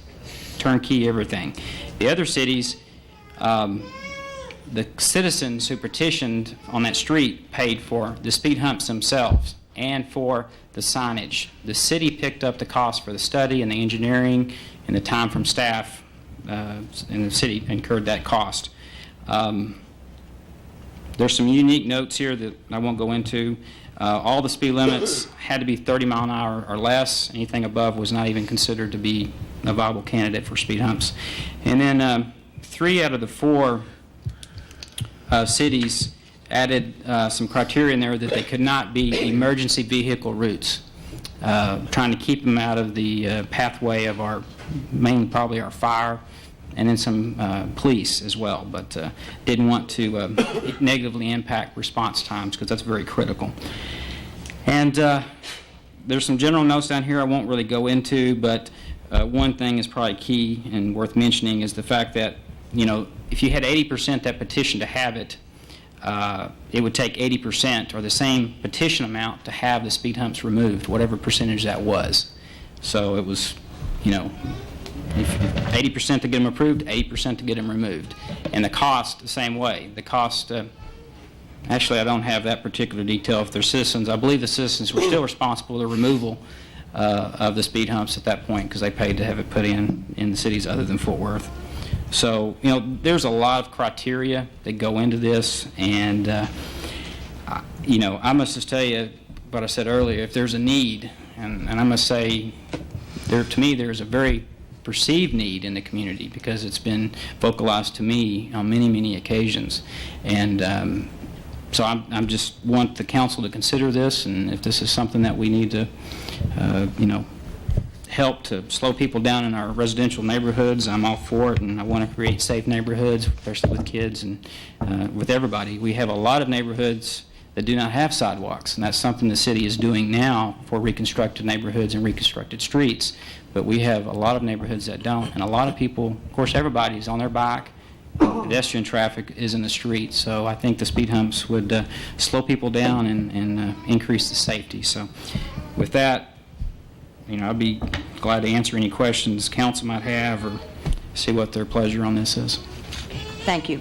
turnkey, everything. The other cities, the citizens who petitioned on that street paid for the speed humps themselves and for the signage. The city picked up the cost for the study and the engineering and the time from staff, and the city incurred that cost. There's some unique notes here that I won't go into. All the speed limits had to be 30 mile an hour or less. Anything above was not even considered to be a viable candidate for speed humps. And then 3 out of the 4 cities added some criteria in there that they could not be emergency vehicle routes, trying to keep them out of the pathway of mainly probably our fire, and then some police as well, but didn't want to negatively impact response times because that's very critical. And there's some general notes down here I won't really go into, but one thing is probably key and worth mentioning is the fact that, if you had 80% that petition to have it, it would take 80% or the same petition amount to have the speed humps removed, whatever percentage that was. So it was, if 80% to get them approved, 80% to get them removed. And the cost, the same way. The cost Actually, I don't have that particular detail. If they're citizens, I believe the citizens were still responsible for the removal of the speed humps at that point because they paid to have it put in the cities other than Fort Worth. So, there's a lot of criteria that go into this, and, I must just tell you what I said earlier, if there's a need, and I must say, to me, there's a very perceived need in the community because it's been vocalized to me on many, many occasions. And so I'm just want the council to consider this, and if this is something that we need to, help to slow people down in our residential neighborhoods, I'm all for it, and I want to create safe neighborhoods, especially with kids and with everybody. We have a lot of neighborhoods that do not have sidewalks, and that's something the city is doing now for reconstructed neighborhoods and reconstructed streets. But we have a lot of neighborhoods that don't, and a lot of people, of course, everybody's on their bike. Pedestrian traffic is in the street, so I think the speed humps would slow people down and increase the safety. So with that, I'd be glad to answer any questions council might have or see what their pleasure on this is. Thank you.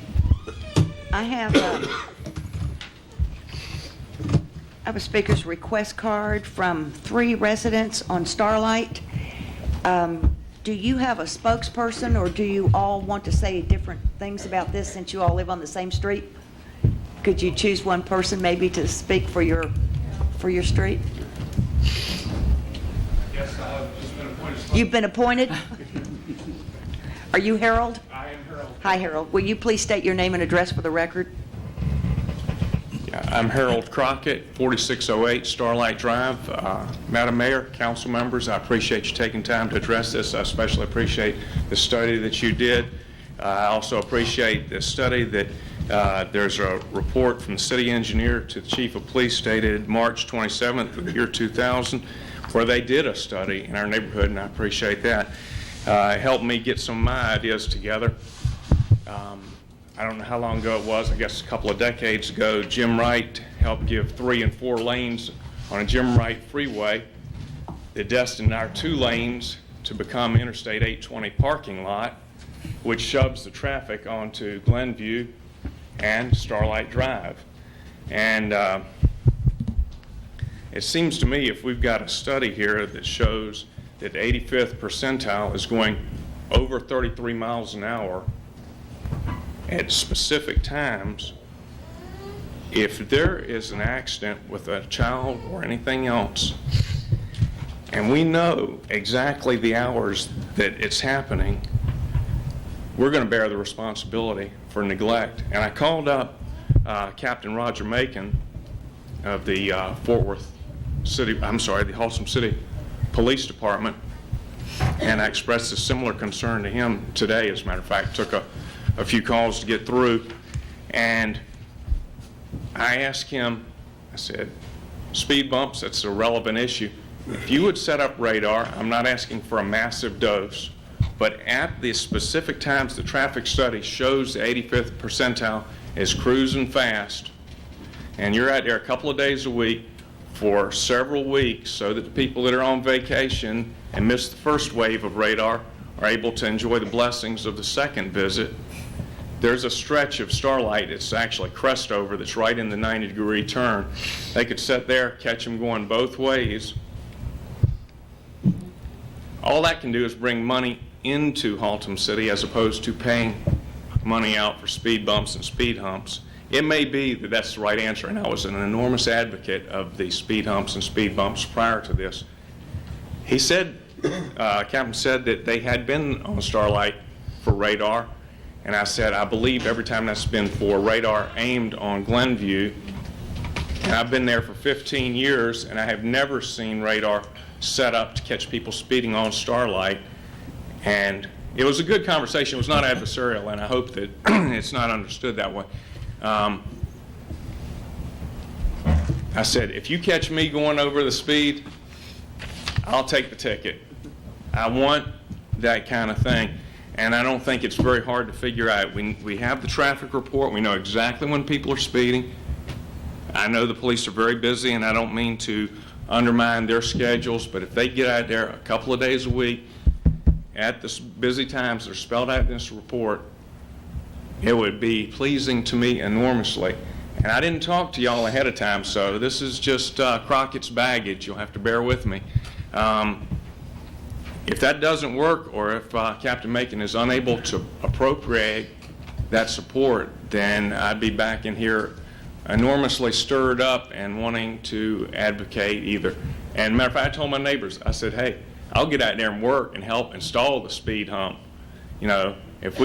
I have a speaker's request card from 3 residents on Starlight. Do you have a spokesperson, or do you all want to say different things about this since you all live on the same street? Could you choose one person maybe to speak for your street? Yes, I've just been appointed. You've been appointed? Are you Harold? I am Harold. Hi, Harold. Will you please state your name and address for the record? I'm Harold Crockett, 4608 Starlight Drive. Madam Mayor, council members, I appreciate you taking time to address this. I especially appreciate the study that you did. I also appreciate the study that there's a report from the city engineer to the chief of police dated March 27th of the year 2000, where they did a study in our neighborhood, and I appreciate that. It helped me get some of my ideas together. I don't know how long ago it was, I guess a couple of decades ago, Jim Wright helped give 3 and 4 lanes on a Jim Wright freeway that destined our 2 lanes to become Interstate 820 parking lot, which shoves the traffic onto Glenview and Starlight Drive. And it seems to me if we've got a study here that shows that the 85th percentile is going over 33 miles an hour at specific times, if there is an accident with a child or anything else, and we know exactly the hours that it's happening, we're going to bear the responsibility for neglect. And I called up Captain Roger Macon of the the Haltom City Police Department, and I expressed a similar concern to him today. As a matter of fact, took a few calls to get through, and I asked him, I said, speed bumps, that's a relevant issue. If you would set up radar, I'm not asking for a massive dose, but at the specific times the traffic study shows the 85th percentile is cruising fast, and you're out there a couple of days a week for several weeks so that the people that are on vacation and miss the first wave of radar are able to enjoy the blessings of the second visit. There's a stretch of Starlight, it's actually Crestover, that's right in the 90-degree turn. They could sit there, catch them going both ways. All that can do is bring money into Haltom City as opposed to paying money out for speed bumps and speed humps. It may be that that's the right answer, and I was an enormous advocate of the speed humps and speed bumps prior to this. He said, Captain said that they had been on Starlight for radar, and I said, I believe every time that's been for radar aimed on Glenview, and I've been there for 15 years, and I have never seen radar set up to catch people speeding on Starlight. And it was a good conversation. It was not adversarial, and I hope that it's not understood that way. I said, if you catch me going over the speed, I'll take the ticket. I want that kind of thing. And I don't think it's very hard to figure out. We have the traffic report. We know exactly when people are speeding. I know the police are very busy, and I don't mean to undermine their schedules, but if they get out there a couple of days a week at the busy times that are spelled out in this report, it would be pleasing to me enormously. And I didn't talk to y'all ahead of time, so this is just Crockett's baggage. You'll have to bear with me. If that doesn't work, or if Captain Macon is unable to appropriate that support, then I'd be back in here enormously stirred up and wanting to advocate either. And matter of fact, I told my neighbors, I said, hey, I'll get out there and work and help install the speed hump. You know, if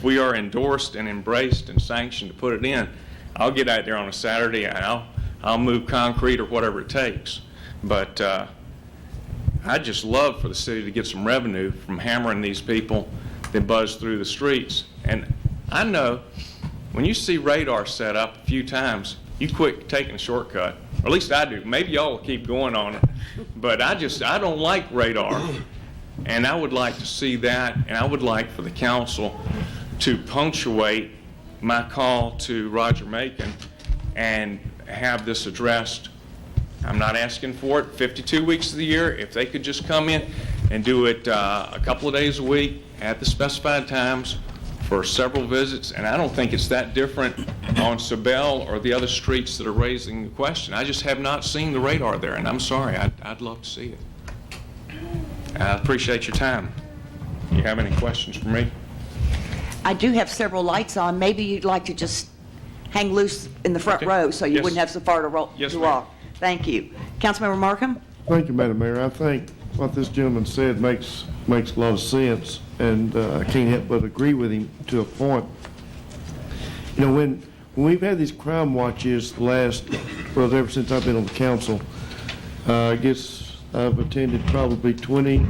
we are endorsed and embraced and sanctioned to put it in, I'll get out there on a Saturday and I'll move concrete or whatever it takes. But I'd just love for the city to get some revenue from hammering these people that buzz through the streets. And I know when you see radar set up a few times, you quit taking a shortcut. Or at least I do. Maybe y'all will keep going on it. But I don't like radar. And I would like to see that, and I would like for the council to punctuate my call to Roger Macon and have this addressed. I'm not asking for it 52 weeks of the year. If they could just come in and do it a couple of days a week at the specified times for several visits, and I don't think it's that different on Sabelle or the other streets that are raising the question. I just have not seen the radar there, and I'm sorry. I'd love to see it. I appreciate your time. Do you have any questions for me? I do have several lights on. Maybe you'd like to just hang loose in the front Okay. row so you Yes. wouldn't have so far to Yes, to ma'am. walk. Thank you. Councilmember Markham? Thank you, Madam Mayor. I think what this gentleman said makes a lot of sense, and I can't help but agree with him to a point. You know, when we've had these crime watches ever since I've been on the council, I guess I've attended probably 20,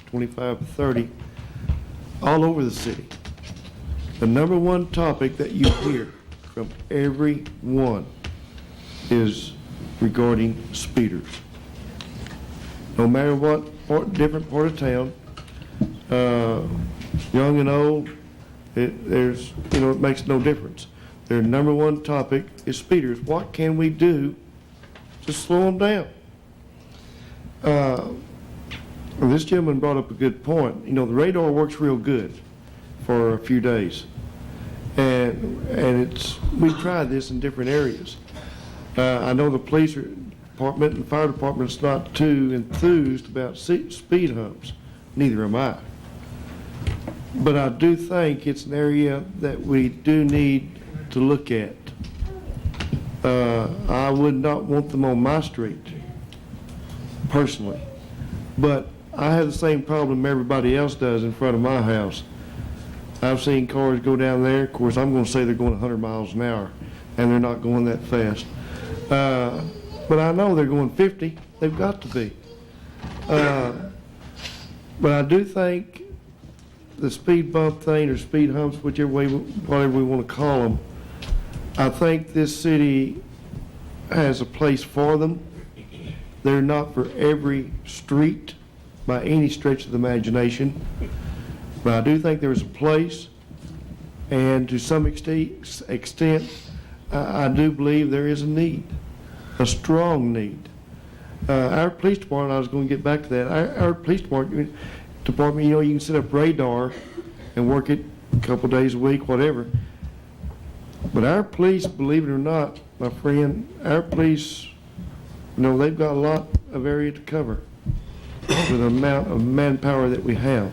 25, 30, all over the city. The number one topic that you hear from everyone is regarding speeders. No matter what different part of town, young and old, it makes no difference. Their number one topic is speeders. What can we do to slow them down? This gentleman brought up a good point. You know, the radar works real good for a few days, and we've tried this in different areas. I know the police department and fire department's not too enthused about speed humps. Neither am I. But I do think it's an area that we do need to look at. I would not want them on my street, personally. But I have the same problem everybody else does in front of my house. I've seen cars go down there. Of course, I'm going to say they're going 100 miles an hour, and they're not going that fast. But I know they're going 50. They've got to be. But I do think the speed bump thing, or speed humps, whatever we want to call them, I think this city has a place for them. They're not for every street by any stretch of the imagination. But I do think there's a place, and to some extent, I do believe there is a need, a strong need. Our police department, I was going to get back to that, our police department, you know, you can set up radar and work it a couple days a week, whatever. But our police, believe it or not, my friend, our police, you know, they've got a lot of area to cover with the amount of manpower that we have.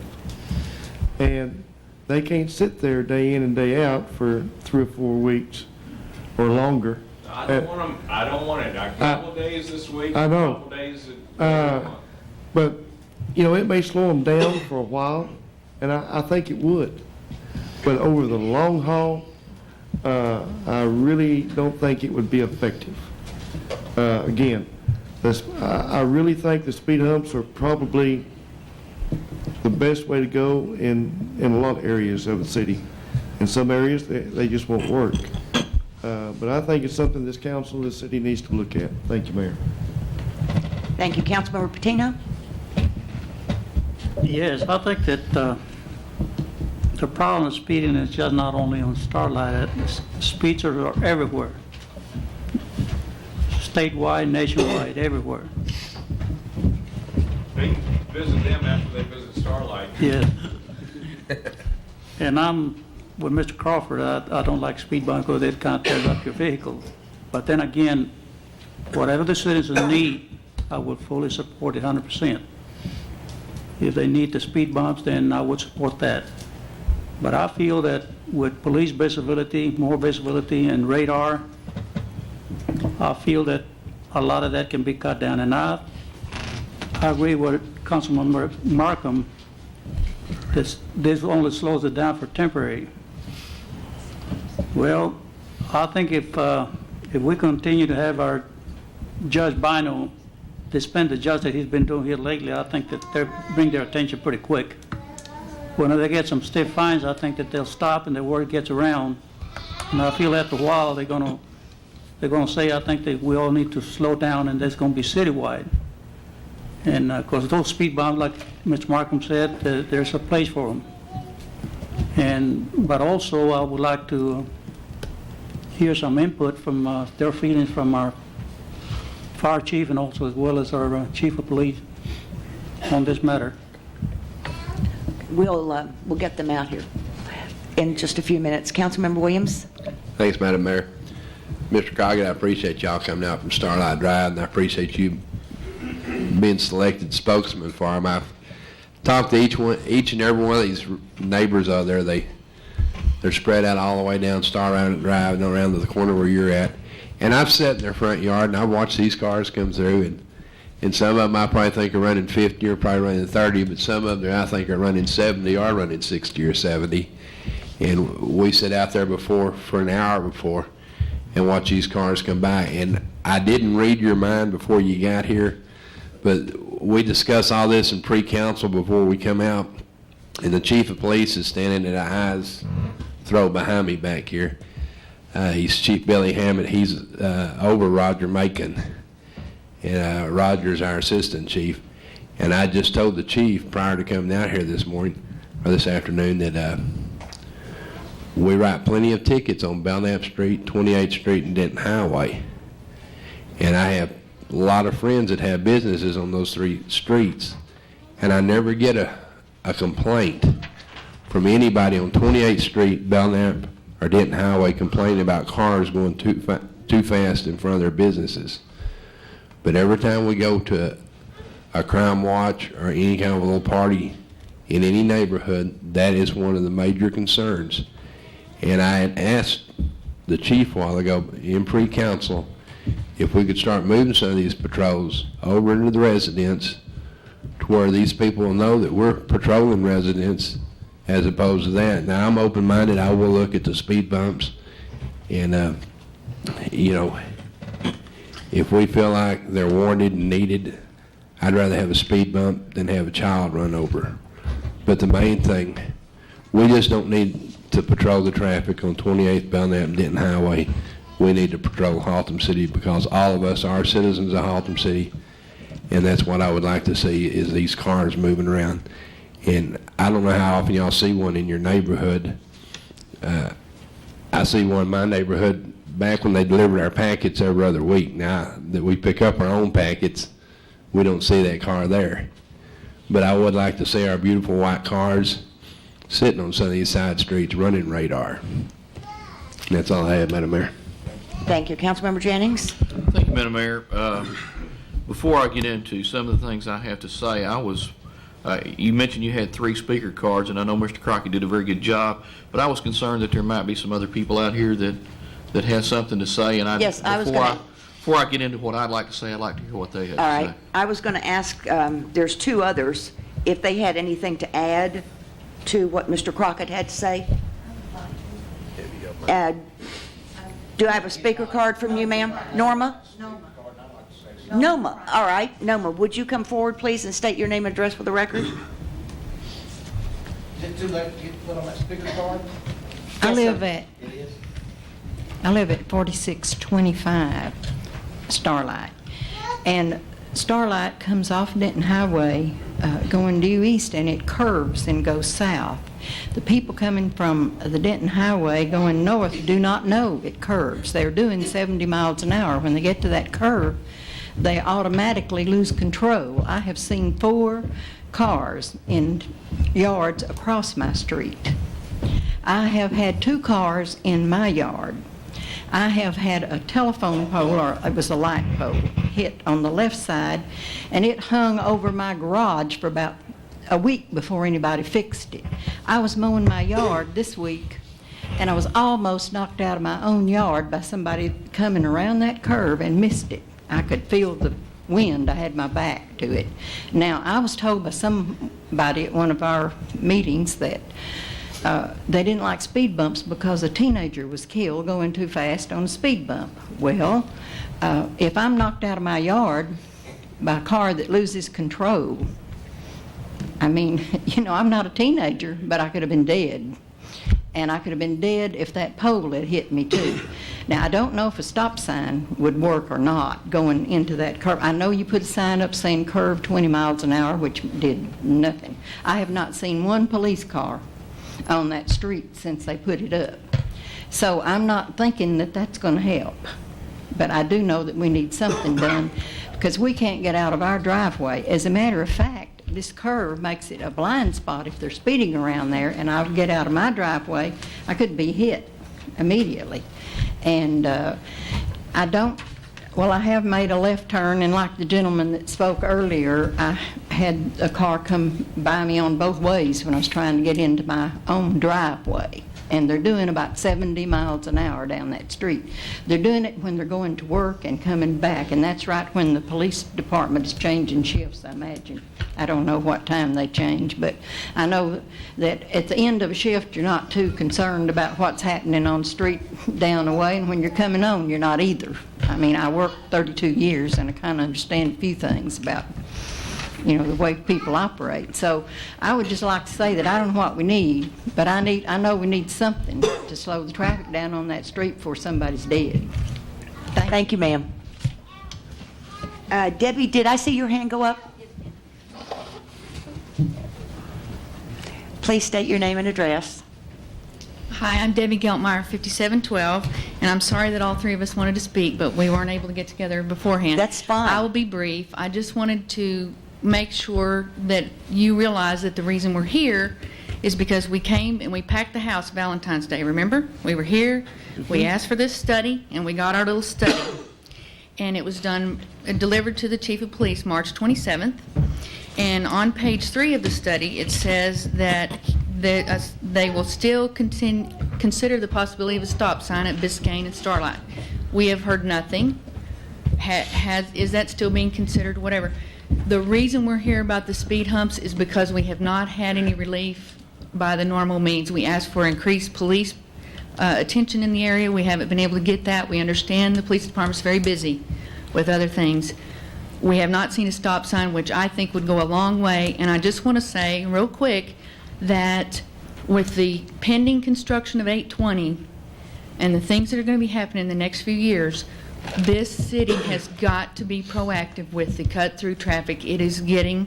And they can't sit there day in and day out for 3 or 4 weeks or longer. I don't want it. A couple of days this week, I know. a couple of days next month. But, you know, it may slow them down for a while, and I think it would. But over the long haul, I really don't think it would be effective. Again, I really think the speed humps are probably the best way to go in a lot of areas of the city. In some areas, they just won't work. But I think it's something this council, this city needs to look at. Thank you, Mayor. Thank you. Councilmember Patino? Yes, I think that the problem of speeding is just not only on Starlight. Speeds are everywhere. Statewide, nationwide, everywhere. They visit them after they visit Starlight. Yes. And I'm with Mr. Crawford. I don't like speed bumps because it kind of tears up your vehicle. But then again, whatever the citizens need, I would fully support it 100%. If they need the speed bumps, then I would support that. But I feel that with police visibility, more visibility, and radar, I feel that a lot of that can be cut down. And I agree with Councilman Markham, this only slows it down for temporary. Well, I think if we continue to have our Judge Bino dispense the justice that he's been doing here lately, I think that they'll bring their attention pretty quick. When they get some stiff fines, I think that they'll stop and the word gets around. And I feel after a while they're gonna say, I think that we all need to slow down, and that's gonna be citywide. And because those speed bumps, like Mr. Markham said, there's a place for them. But also I would like to hear some input from their feelings from our fire chief and also as well as our chief of police on this matter. We'll get them out here in just a few minutes. Councilmember Williams? Thanks, Madam Mayor. Mr. Coggett, I appreciate y'all coming out from Starlight Drive, and I appreciate you being selected spokesman for them. I've talked to each and every one of these neighbors out there. They're spread out all the way down Starlight Drive and around to the corner where you're at. And I've sat in their front yard and I've watched these cars come through, and some of them I probably think are running 50 or probably running 30, but some of them I think are running 70 or running 60 or 70. And we sit out there for an hour before and watch these cars come by. And I didn't read your mind before you got here, but we discuss all this in pre-council before we come out, and the chief of police is standing at a high's throw behind me back here. He's Chief Billy Hammond. He's over Roger Macon, and Roger's our assistant chief. And I just told the chief prior to coming out here this morning or this afternoon that we write plenty of tickets on Belknap Street, 28th Street, and Denton Highway. And I have a lot of friends that have businesses on those 3 streets, and I never get a complaint from anybody on 28th Street, Belknap, or Denton Highway complaining about cars going too fast in front of their businesses. But every time we go to a crime watch or any kind of a little party in any neighborhood, that is one of the major concerns. And I had asked the chief a while ago in pre-council if we could start moving some of these patrols over into the residents to where these people will know that we're patrolling residents as opposed to that. Now, I'm open-minded. I will look at the speed bumps. And, if we feel like they're warranted and needed, I'd rather have a speed bump than have a child run over. But the main thing, we just don't need to patrol the traffic on 28th Belknap and Denton Highway. We need to patrol Haltom City because all of us are citizens of Haltom City, and that's what I would like to see is these cars moving around. And I don't know how often y'all see one in your neighborhood. I see one in my neighborhood back when they delivered our packets every other week. Now that we pick up our own packets, we don't see that car there. But I would like to see our beautiful white cars sitting on some of these side streets running radar. And that's all I have, Madam Mayor. Thank you. Councilmember Jennings? Thank you, Madam Mayor. Before I get into some of the things I have to say, you mentioned you had 3 speaker cards, and I know Mr. Crockett did a very good job, but I was concerned that there might be some other people out here that has something to say, and before I get into what I'd like to say, I'd like to hear what they have to say. All right. I was going to ask, there's 2 others, if they had anything to add to what Mr. Crockett had to say. Do I have a speaker card from you, ma'am? Norma? Noma. All right. Noma, would you come forward, please, and state your name and address for the record? Is it too late to get put on that speaker card? I live at 4625 Starlight. And Starlight comes off Denton Highway going due east, and it curves and goes south. The people coming from the Denton Highway going north do not know it curves. They're doing 70 miles an hour. When they get to that curve, they automatically lose control. I have seen 4 cars in yards across my street. I have had 2 cars in my yard. I have had a telephone pole, or it was a light pole, hit on the left side, and it hung over my garage for about a week before anybody fixed it. I was mowing my yard this week, and I was almost knocked out of my own yard by somebody coming around that curve and missed it. I could feel the wind. I had my back to it. Now, I was told by somebody at one of our meetings that they didn't like speed bumps because a teenager was killed going too fast on a speed bump. Well, if I'm knocked out of my yard by a car that loses control, I mean, you know, I'm not a teenager, but I could have been dead. And I could have been dead if that pole had hit me too. Now, I don't know if a stop sign would work or not going into that curve. I know you put a sign up saying curve 20 miles an hour, which did nothing. I have not seen one police car on that street since they put it up. So I'm not thinking that that's going to help. But I do know that we need something done because we can't get out of our driveway. As a matter of fact, this curve makes it a blind spot if they're speeding around there, and I would get out of my driveway, I could be hit immediately. And I have made a left turn, and like the gentleman that spoke earlier, I had a car come by me on both ways when I was trying to get into my own driveway. And they're doing about 70 miles an hour down that street. They're doing it when they're going to work and coming back, and that's right when the police department is changing shifts, I imagine. I don't know what time they change, but I know that at the end of a shift, you're not too concerned about what's happening on the street down the way, and when you're coming on, you're not either. I mean, I worked 32 years, and I kind of understand a few things about, you know, the way people operate. So I would just like to say that I don't know what we need, but I know we need something to slow the traffic down on that street before somebody's dead. Thank you, ma'am. Debbie, did I see your hand go up? Please state your name and address. Hi, I'm Debbie Geltmeyer, 5712, and I'm sorry that all three of us wanted to speak, but we weren't able to get together beforehand. That's fine. I will be brief. I just wanted to make sure that you realize that the reason we're here is because we came and we packed the house Valentine's Day, remember? We were here, we asked for this study, and we got our little study. And it was delivered to the Chief of Police March 27th. And on page 3 of the study, it says that they will still consider the possibility of a stop sign at Biscayne and Starlight. We have heard nothing. Is that still being considered? Whatever. The reason we're here about the speed humps is because we have not had any relief by the normal means. We asked for increased police attention in the area. We haven't been able to get that. We understand the police department's very busy with other things. We have not seen a stop sign, which I think would go a long way. And I just want to say real quick that with the pending construction of 820 and the things that are going to be happening in the next few years, this city has got to be proactive with the cut-through traffic. It is getting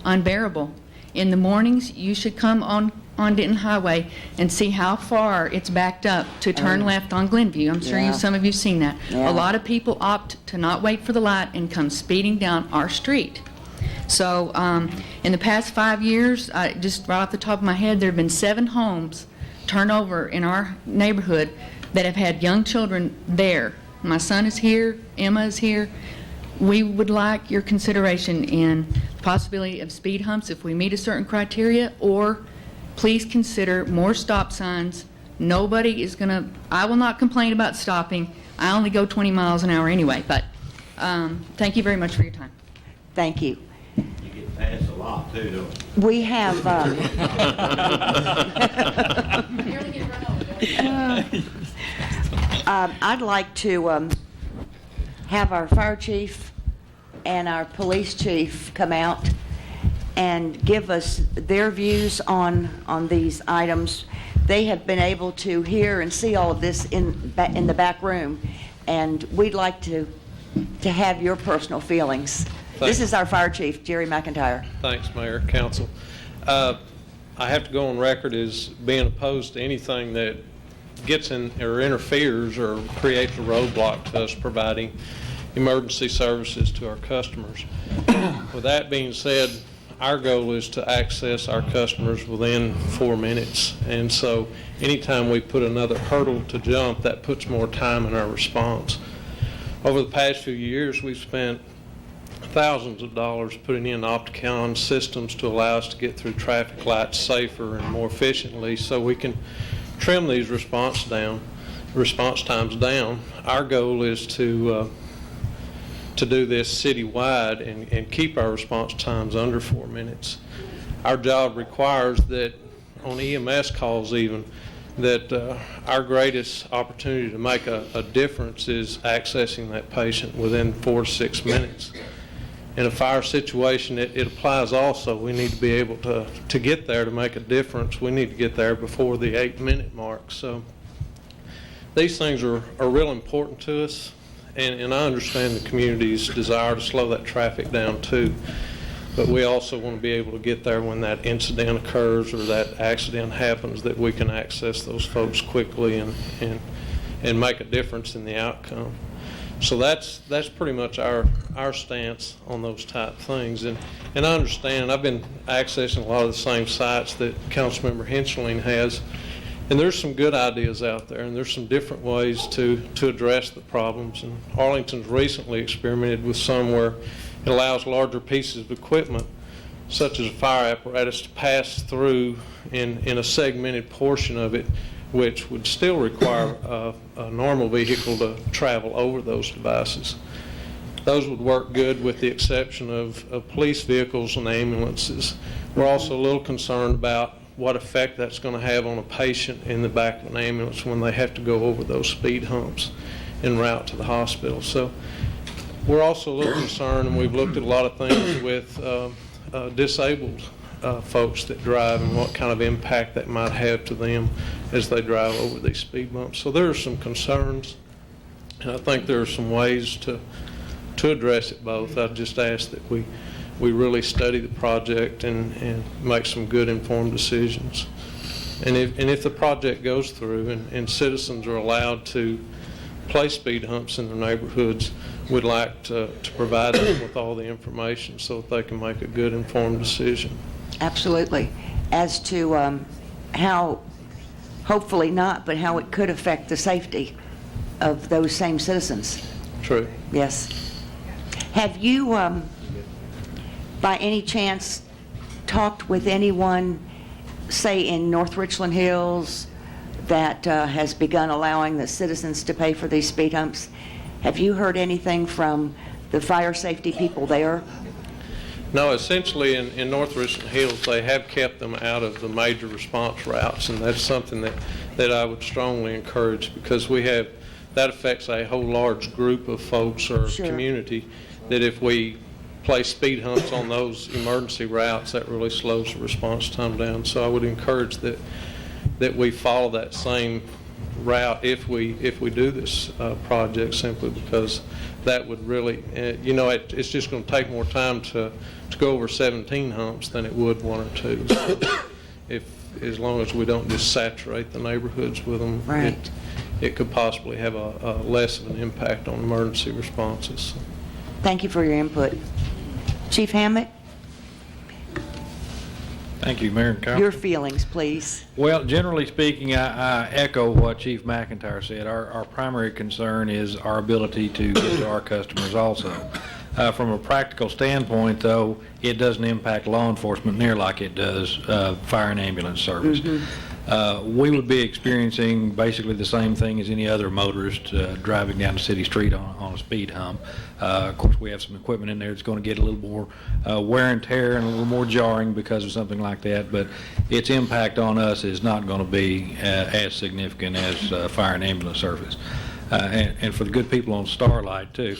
unbearable. In the mornings, you should come on Denton Highway and see how far it's backed up to turn left on Glenview. I'm sure some of you have seen that. Yeah. A lot of people opt to not wait for the light and come speeding down our street. So in the past 5 years, just right off the top of my head, there have been 7 homes turned over in our neighborhood that have had young children there. My son is here, Emma is here. We would like your consideration in the possibility of speed humps if we meet a certain criteria, or please consider more stop signs. Nobody is going to, I will not complain about stopping. I only go 20 miles an hour anyway, but thank you very much for your time. Thank you. You get passed a lot, too, don't you? We have, I'd like to have our fire chief and our police chief come out and give us their views on these items. They have been able to hear and see all of this in the back room, and we'd like to have your personal feelings. This is our fire chief, Jerry McIntyre. Thanks, Mayor, Council. I have to go on record as being opposed to anything that gets in or interferes or creates a roadblock to us providing emergency services to our customers. With that being said, our goal is to access our customers within 4 minutes. And so anytime we put another hurdle to jump, that puts more time in our response. Over the past few years, we've spent thousands of dollars putting in Opticon systems to allow us to get through traffic lights safer and more efficiently so we can trim these response times down. Our goal is to do this citywide and keep our response times under 4 minutes. Our job requires that on EMS calls even, that our greatest opportunity to make a difference is accessing that patient within 4 to 6 minutes. In a fire situation, it applies also. We need to be able to get there to make a difference. We need to get there before the 8-minute mark. So these things are real important to us, and I understand the community's desire to slow that traffic down too. But we also want to be able to get there when that incident occurs or that accident happens, that we can access those folks quickly and make a difference in the outcome. So that's pretty much our stance on those type things. And I understand, I've been accessing a lot of the same sites that Councilmember Henschling has, and there's some good ideas out there, and there's some different ways to address the problems. And Arlington's recently experimented with some where it allows larger pieces of equipment, such as a fire apparatus, to pass through in a segmented portion of it, which would still require a normal vehicle to travel over those devices. Those would work good with the exception of police vehicles and ambulances. We're also a little concerned about what effect that's going to have on a patient in the back of an ambulance when they have to go over those speed humps en route to the hospital. So we're also a little concerned, and we've looked at a lot of things with disabled folks that drive and what kind of impact that might have to them as they drive over these speed bumps. So there are some concerns, and I think there are some ways to address it both. I just ask that we really study the project and make some good informed decisions. And if the project goes through and citizens are allowed to place speed humps in their neighborhoods, we'd like to provide them with all the information so that they can make a good informed decision. Absolutely. As to how, hopefully not, but how it could affect the safety of those same citizens. True. Yes. Have you, by any chance, talked with anyone, say in North Richland Hills, that has begun allowing the citizens to pay for these speed humps? Have you heard anything from the fire safety people there? No, essentially in North Richland Hills, they have kept them out of the major response routes, and that's something that I would strongly encourage, because that affects a whole large group of folks or community, that if we place speed humps on those emergency routes, that really slows the response time down. So I would encourage that we follow that same route if we do this project, simply because that would really, it's just going to take more time to go over 17 humps than it would 1 or 2. So as long as we don't just saturate the neighborhoods with them, right, it could possibly have a less of an impact on emergency responses. Thank you for your input. Chief Hammett? Thank you, Mayor and Council. Your feelings, please. Well, generally speaking, I echo what Chief McIntyre said. Our primary concern is our ability to get to our customers also. From a practical standpoint, though, it doesn't impact law enforcement near like it does fire and ambulance service. We would be experiencing basically the same thing as any other motorist driving down the city street on a speed hump. Of course, we have some equipment in there that's going to get a little more wear and tear and a little more jarring because of something like that, but its impact on us is not going to be as significant as fire and ambulance service. And for the good people on Starlight, too.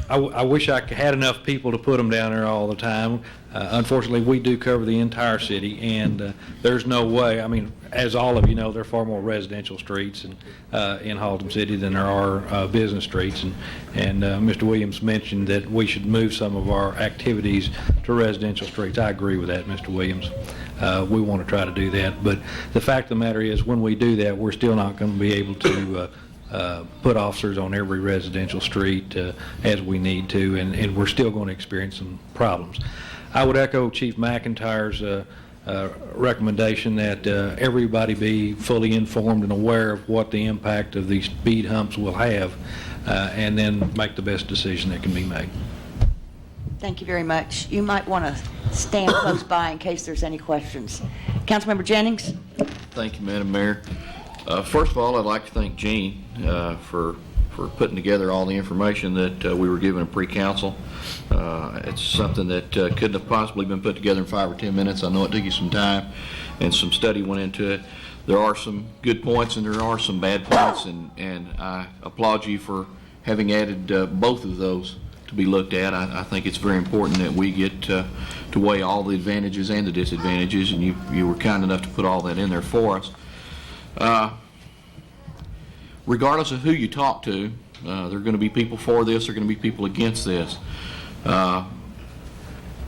I wish I had enough people to put them down there all the time. Unfortunately, we do cover the entire city, and there's no way. I mean, as all of you know, there are far more residential streets in Haltom City than there are business streets. And Mr. Williams mentioned that we should move some of our activities to residential streets. I agree with that, Mr. Williams. We want to try to do that. But the fact of the matter is, when we do that, we're still not going to be able to put officers on every residential street as we need to, and we're still going to experience some problems. I would echo Chief McIntyre's recommendation that everybody be fully informed and aware of what the impact of these speed humps will have, and then make the best decision that can be made. Thank you very much. You might want to stand close by in case there's any questions. Councilmember Jennings? Thank you, Madam Mayor. First of all, I'd like to thank Gene for putting together all the information that we were given at pre-council. It's something that couldn't have possibly been put together in 5 or 10 minutes. I know it took you some time and some study went into it. There are some good points and there are some bad points, and I applaud you for having added both of those to be looked at. I think it's very important that we get to weigh all the advantages and the disadvantages, and you were kind enough to put all that in there for us. Regardless of who you talk to, there are going to be people for this, there are going to be people against this.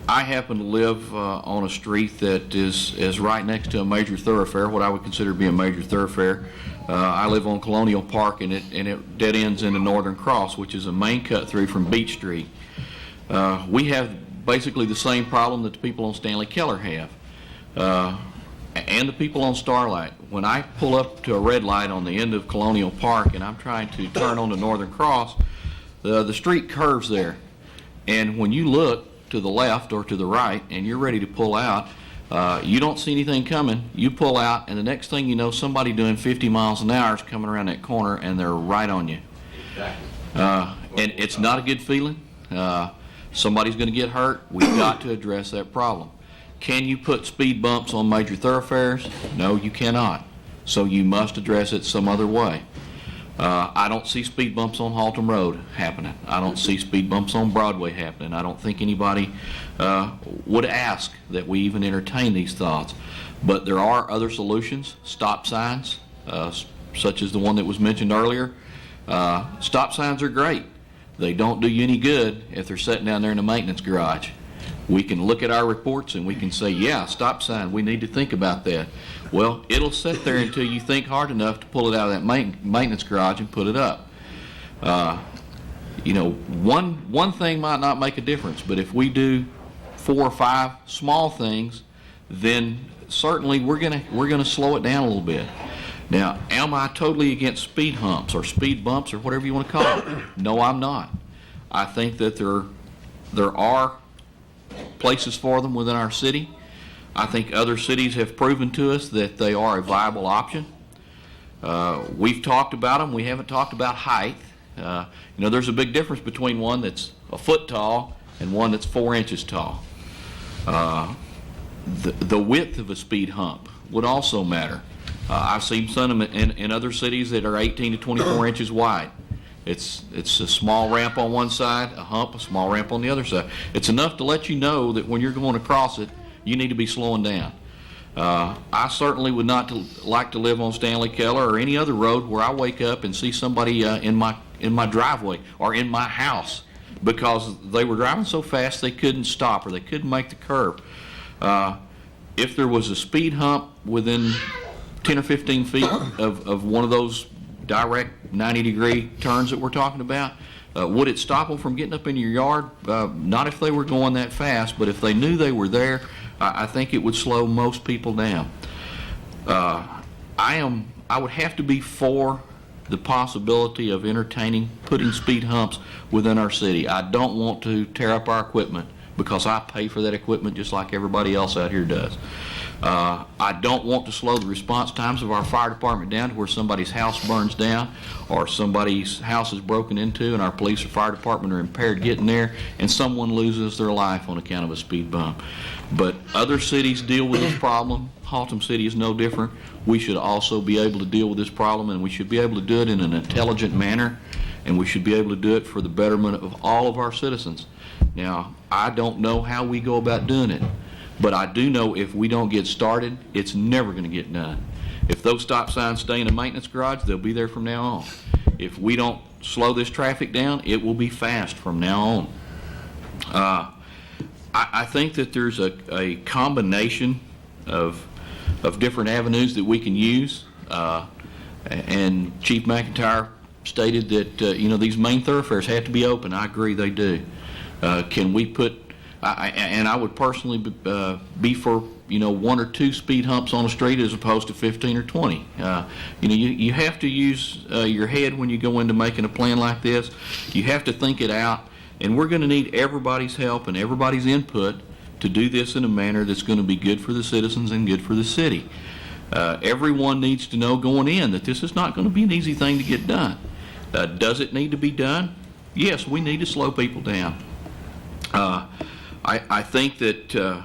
I happen to live on a street that is right next to a major thoroughfare, what I would consider to be a major thoroughfare. I live on Colonial Park, and it dead ends into Northern Cross, which is a main cut through from Beach Street. We have basically the same problem that the people on Stanley Keller have, and the people on Starlight. When I pull up to a red light on the end of Colonial Park and I'm trying to turn onto Northern Cross, the street curves there, and when you look to the left or to the right and you're ready to pull out, you don't see anything coming. You pull out, and the next thing you know, somebody doing 50 miles an hour is coming around that corner, and they're right on you. And it's not a good feeling. Somebody's going to get hurt. We've got to address that problem. Can you put speed bumps on major thoroughfares? No, you cannot. So you must address it some other way. I don't see speed bumps on Haltom Road happening. I don't see speed bumps on Broadway happening. I don't think anybody would ask that we even entertain these thoughts. But there are other solutions. Stop signs, such as the one that was mentioned earlier. Stop signs are great. They don't do you any good if they're sitting down there in the maintenance garage. We can look at our reports and we can say, yeah, stop sign, we need to think about that. Well, it'll sit there until you think hard enough to pull it out of that maintenance garage and put it up. You know, one thing might not make a difference, but if we do 4 or 5 small things, then certainly we're gonna slow it down a little bit. Now, am I totally against speed humps or speed bumps or whatever you want to call it? No, I'm not. I think that there are places for them within our city. I think other cities have proven to us that they are a viable option. We've talked about them. We haven't talked about height. You know, there's a big difference between one that's a foot tall and one that's 4 inches tall. The width of a speed hump would also matter. I've seen some in other cities that are 18 to 24 inches wide. It's a small ramp on one side, a hump, a small ramp on the other side. It's enough to let you know that when you're going across it, you need to be slowing down. I certainly would not like to live on Stanley Keller or any other road where I wake up and see somebody in my driveway or in my house because they were driving so fast they couldn't stop or they couldn't make the curve. If there was a speed hump within 10 or 15 feet of one of those direct 90-degree turns that we're talking about, would it stop them from getting up in your yard? Not if they were going that fast, but if they knew they were there, I think it would slow most people down. I would have to be for the possibility of entertaining putting speed humps within our city. I don't want to tear up our equipment because I pay for that equipment just like everybody else out here does. I don't want to slow the response times of our fire department down to where somebody's house burns down or somebody's house is broken into and our police or fire department are impaired getting there and someone loses their life on account of a speed bump. But other cities deal with this problem. Haltom City is no different. We should also be able to deal with this problem, and we should be able to do it in an intelligent manner, and we should be able to do it for the betterment of all of our citizens. Now, I don't know how we go about doing it, but I do know if we don't get started, it's never going to get done. If those stop signs stay in a maintenance garage, they'll be there from now on. If we don't slow this traffic down, it will be fast from now on. I think that there's a combination of different avenues that we can use, and Chief McIntyre stated that you know, these main thoroughfares have to be open. I agree they do. Can we put I would personally be for, 1 or 2 speed humps on a street as opposed to 15 or 20. You have to use your head when you go into making a plan like this. You have to think it out, and we're going to need everybody's help and everybody's input to do this in a manner that's going to be good for the citizens and good for the city. Everyone needs to know going in that this is not going to be an easy thing to get done. Does it need to be done? Yes, we need to slow people down. I think that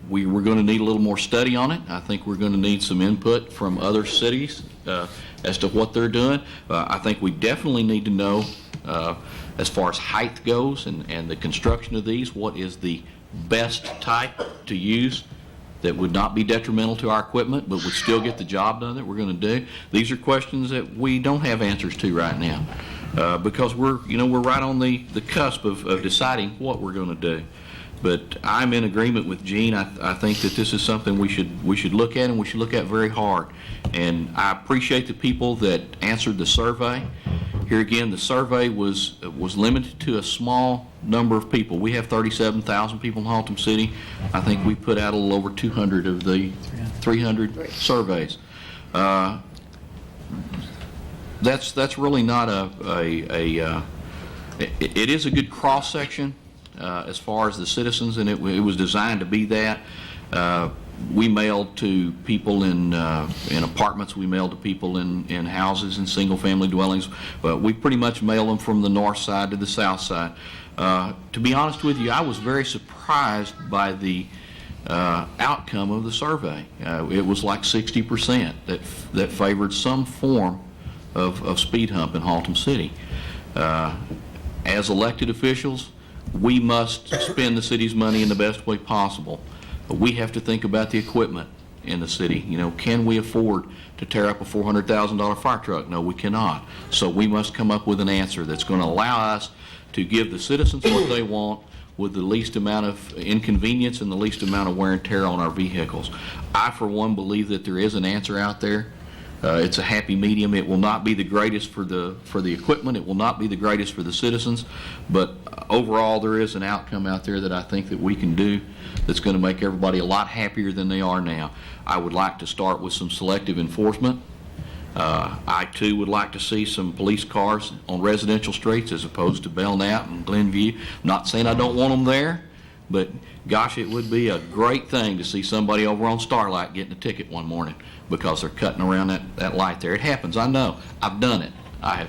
we're going to need a little more study on it. I think we're going to need some input from other cities as to what they're doing. I think we definitely need to know, as far as height goes and the construction of these, what is the best type to use that would not be detrimental to our equipment but would still get the job done that we're going to do. These are questions that we don't have answers to right now because we're right on the cusp of deciding what we're going to do. But I'm in agreement with Gene. I think that this is something we should look at, and we should look at very hard. And I appreciate the people that answered the survey. Here again, the survey was limited to a small number of people. We have 37,000 people in Haltom City. I think we put out a little over 200 of the 300 surveys. That's really not it is a good cross section as far as the citizens, and it was designed to be that. We mailed to people in apartments. We mailed to people in houses and single-family dwellings. But we pretty much mail them from the north side to the south side. To be honest with you, I was very surprised by the outcome of the survey. It was like 60% that favored some form of speed hump in Haltom City. As elected officials, we must spend the city's money in the best way possible. But we have to think about the equipment in the city. Can we afford to tear up a $400,000 fire truck? No, we cannot. So we must come up with an answer that's going to allow us to give the citizens what they want with the least amount of inconvenience and the least amount of wear and tear on our vehicles. I, for one, believe that there is an answer out there. It's a happy medium. It will not be the greatest for the equipment. It will not be the greatest for the citizens. But overall, there is an outcome out there that I think that we can do that's going to make everybody a lot happier than they are now. I would like to start with some selective enforcement. I, too, would like to see some police cars on residential streets as opposed to Belknap and Glenview. I'm not saying I don't want them there, but gosh, it would be a great thing to see somebody over on Starlight getting a ticket one morning because they're cutting around that light there. It happens. I know. I've done it. I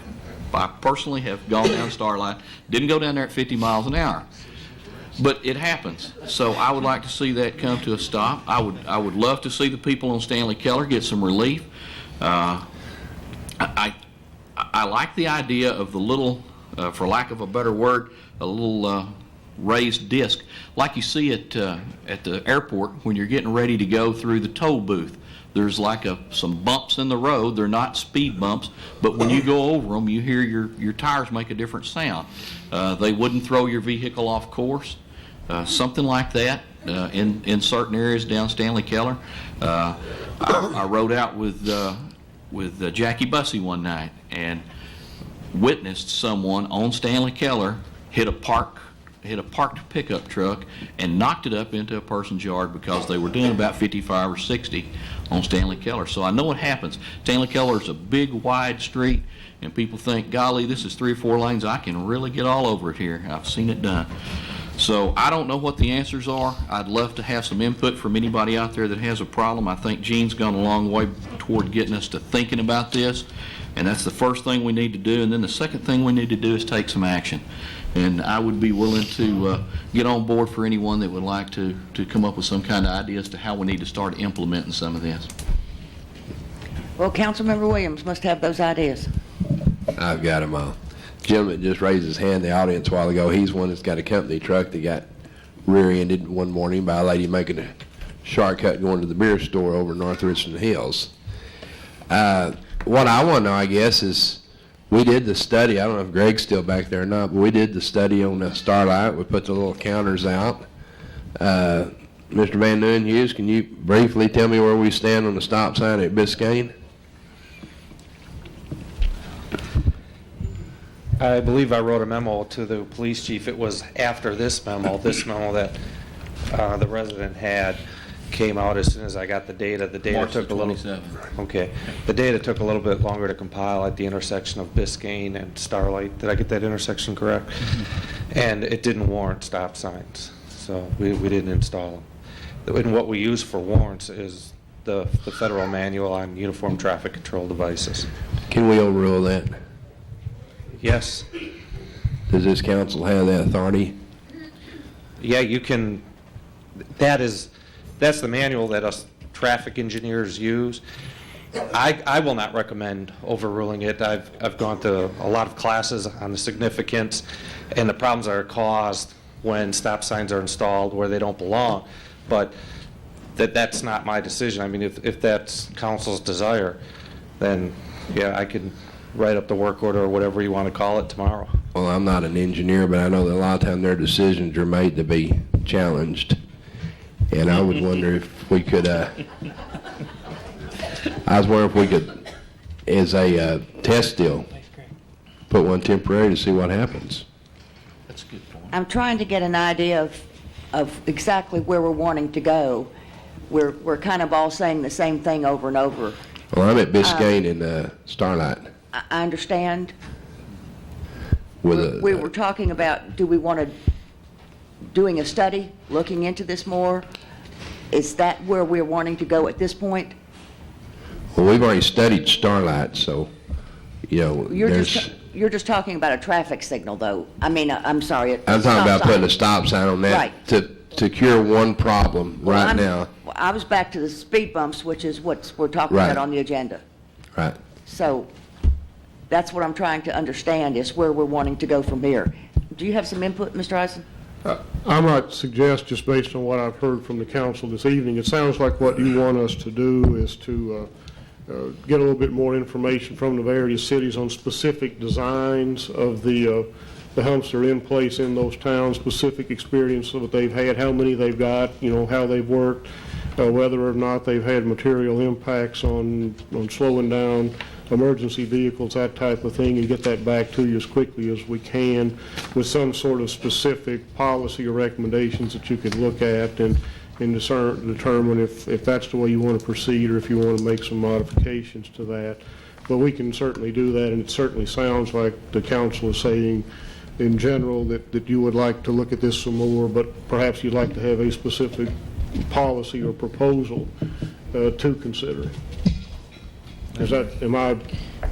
personally have gone down Starlight. Didn't go down there at 50 miles an hour. But it happens. So I would like to see that come to a stop. I would love to see the people on Stanley Keller get some relief. I like the idea of the little, for lack of a better word, a little raised disc, like you see at the airport when you're getting ready to go through the toll booth. There's like some bumps in the road. They're not speed bumps, but when you go over them, you hear your tires make a different sound. They wouldn't throw your vehicle off course. Something like that in certain areas down Stanley Keller. I rode out with Jackie Bussey one night and witnessed someone on Stanley Keller hit a parked pickup truck and knocked it up into a person's yard because they were doing about 55 or 60 on Stanley Keller. So I know what happens. Stanley Keller is a big, wide street, and people think, golly, this is 3 or 4 lanes. I can really get all over it here. I've seen it done. So I don't know what the answers are. I'd love to have some input from anybody out there that has a problem. I think Gene's gone a long way toward getting us to thinking about this, and that's the first thing we need to do. And then the second thing we need to do is take some action. And I would be willing to get on board for anyone that would like to come up with some kind of idea as to how we need to start implementing some of this. Well, Councilmember Williams must have those ideas. I've got them all. Gentleman just raised his hand in the audience a while ago. He's one that's got a company truck that got rear-ended one morning by a lady making a shortcut going to the beer store over in North Richland Hills. What I want to know, I guess, is we did the study. I don't know if Greg's still back there or not, but we did the study on the Starlight. We put the little counters out. Mr. Van Nieuwenhuis, can you briefly tell me where we stand on the stop sign at Biscayne? I believe I wrote a memo to the police chief. It was after this memo that the resident had came out as soon as I got the data. The data March took the a little. 27th. Okay. The data took a little bit longer to compile at the intersection of Biscayne and Starlight. Did I get that intersection correct? And it didn't warrant stop signs, so we didn't install them. And what we use for warrants is the federal manual on uniform traffic control devices. Can we overrule that? Yes. Does this council have that authority? Yeah, you can, that's the manual that us traffic engineers use. I will not recommend overruling it. I've gone to a lot of classes on the significance and the problems that are caused when stop signs are installed where they don't belong. But that's not my decision. I mean, if that's council's desire, then yeah, I can write up the work order or whatever you want to call it tomorrow. Well, I'm not an engineer, but I know that a lot of times their decisions are made to be challenged. And I would wonder if we could, I was wondering if we could, as a test deal, put one temporary to see what happens. That's a good point. I'm trying to get an idea of exactly where we're wanting to go. We're kind of all saying the same thing over and over. Well, I'm at Biscayne and Starlight. I understand. With We were talking about, do we want to, doing a study, looking into this more? Is that where we're wanting to go at this point? Well, we've already studied Starlight, so, you know, You're just talking about a traffic signal, though. I mean, I'm sorry. I'm talking about putting a stop sign on that Right. to cure one problem now. I was back to the speed bumps, which is what we're talking Right. about on the agenda. Right. So that's what I'm trying to understand, is where we're wanting to go from here. Do you have some input, Mr. Eisen? I might suggest, just based on what I've heard from the council this evening, it sounds like what you want us to do is to get a little bit more information from the various cities on specific designs of the humps that are in place in those towns, specific experience that they've had, how many they've got, you know, how they've worked, whether or not they've had material impacts on slowing down emergency vehicles, that type of thing, and get that back to you as quickly as we can with some sort of specific policy or recommendations that you could look at and determine if that's the way you want to proceed or if you want to make some modifications to that. But we can certainly do that, and it certainly sounds like the council is saying in general that you would like to look at this some more, but perhaps you'd like to have a specific policy or proposal to consider. Is that, am I Do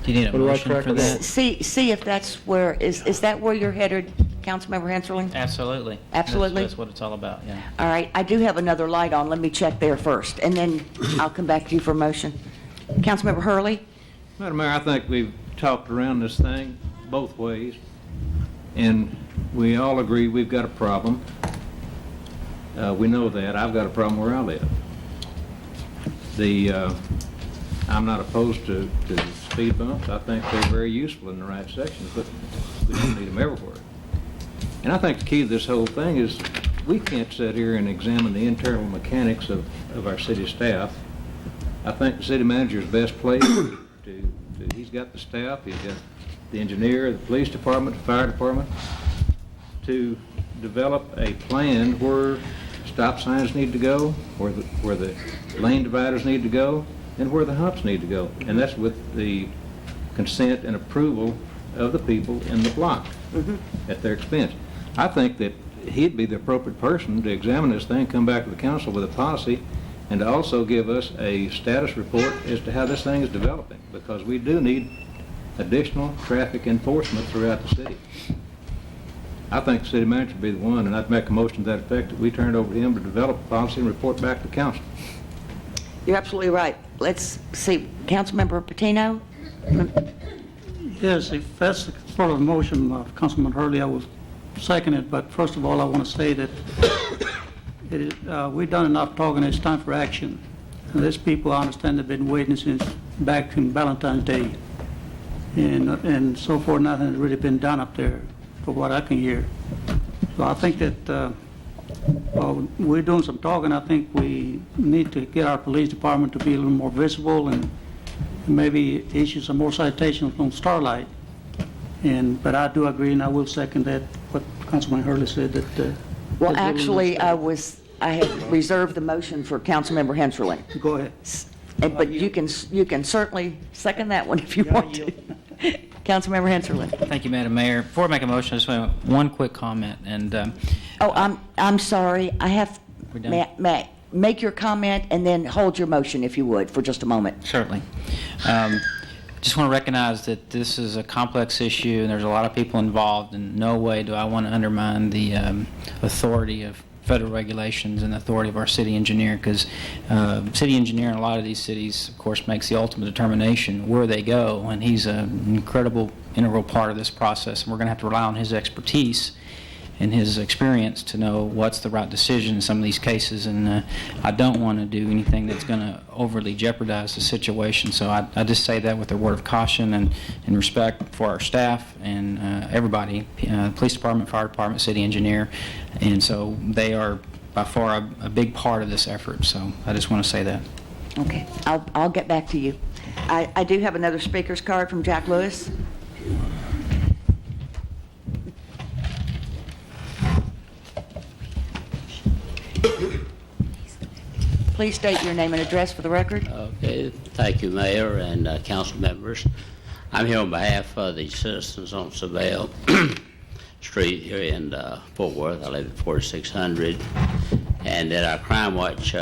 you need a on the right motion track for with that? See if that's where, is that where you're headed, Councilmember Henserling? Absolutely. Absolutely? That's what it's all about, yeah. All right, I do have another light on. Let me check there first, and then I'll come back to you for a motion. Councilmember Hurley? Madam Mayor, I think we've talked around this thing both ways, and we all agree we've got a problem. We know that. I've got a problem where I live. I'm not opposed to speed bumps. I think they're very useful in the right sections, but we don't need them everywhere. And I think the key to this whole thing is we can't sit here and examine the internal mechanics of our city staff. I think the city manager is best placed he's got the staff, he's got the engineer, the police department, the fire department, to develop a plan where stop signs need to go, where the lane dividers need to go, and where the humps need to go. And that's with the consent and approval of the people in the block at their expense. I think that he'd be the appropriate person to examine this thing, come back to the council with a policy, and to also give us a status report as to how this thing is developing, because we do need additional traffic enforcement throughout the city. I think the city manager would be the one, and I'd make a motion to that effect that we turn it over to him to develop a policy and report back to council. You're absolutely right. Let's see, Councilmember Patino? Yes, if that's part of the motion of Councilman Hurley, I will second it. But first of all, I want to say that we've done enough talking. It's time for action. And these people, I understand, have been waiting since back in Valentine's Day. And so far, nothing has really been done up there, for what I can hear. So I think that we're doing some talking. I think we need to get our police department to be a little more visible and maybe issue some more citations on Starlight. But I do agree, and I will second that, what Councilman Hurley said, that... Well, that actually, I had reserved the motion for Councilmember Henserling. Go ahead. But you can certainly second that one if you want to. Councilmember Henserling. Thank you, Madam Mayor. Before I make a motion, I just want one quick comment. And I'm sorry. I have, We're done? may I make your comment and then hold your motion if you would for just a moment. Certainly. Just want to recognize that this is a complex issue and there's a lot of people involved. In no way do I want to undermine the authority of federal regulations and the authority of our city engineer, because city engineer in a lot of these cities, of course, makes the ultimate determination where they go, and he's an incredible integral part of this process, and we're going to have to rely on his expertise and his experience to know what's the right decision in some of these cases. And I don't want to do anything that's going to overly jeopardize the situation. So I just say that with a word of caution and respect for our staff and everybody, police department, fire department, city engineer. And so they are by far a big part of this effort. So I just want to say that. Okay. I'll get back to you. I do have another speaker's card from Jack Lewis. Please state your name and address for the record. Okay, thank you, Mayor and council members. I'm here on behalf of the citizens on Savelle Street here in Fort Worth. I live at 4600. And at our Crime Watch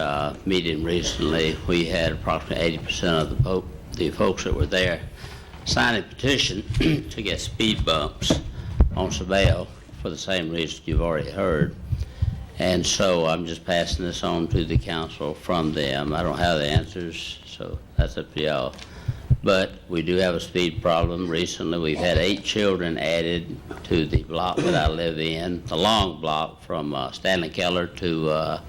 meeting recently, we had approximately 80% of the folks that were there sign a petition to get speed bumps on Savelle for the same reason you've already heard. And so I'm just passing this on to the council from them. I don't have the answers, so that's up to y'all. But we do have a speed problem. Recently, we've had 8 children added to the block that I live in, the long block from Stanley Keller to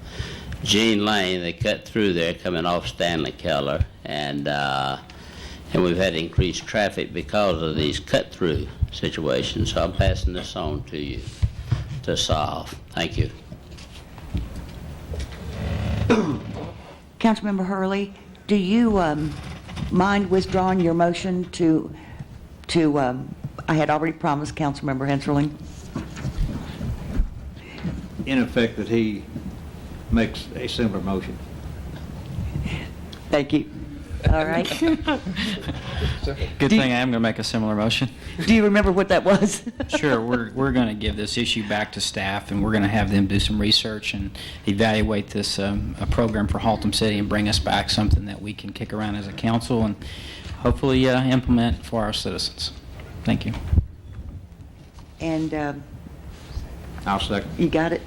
Jean Lane. They cut through there coming off Stanley Keller, and we've had increased traffic because of these cut-through situations. So I'm passing this on to you to solve. Thank you. Councilmember Hurley, do you mind withdrawing your motion to I had already promised Councilmember Henserling? In effect, that he makes a similar motion. Thank you. All right. Good thing I am going to make a similar motion. Do you remember what that was? Sure. We're going to give this issue back to staff, and we're going to have them do some research and evaluate this a program for Haltom City and bring us back something that we can kick around as a council and hopefully implement for our citizens. Thank you. And I'll second. you got it?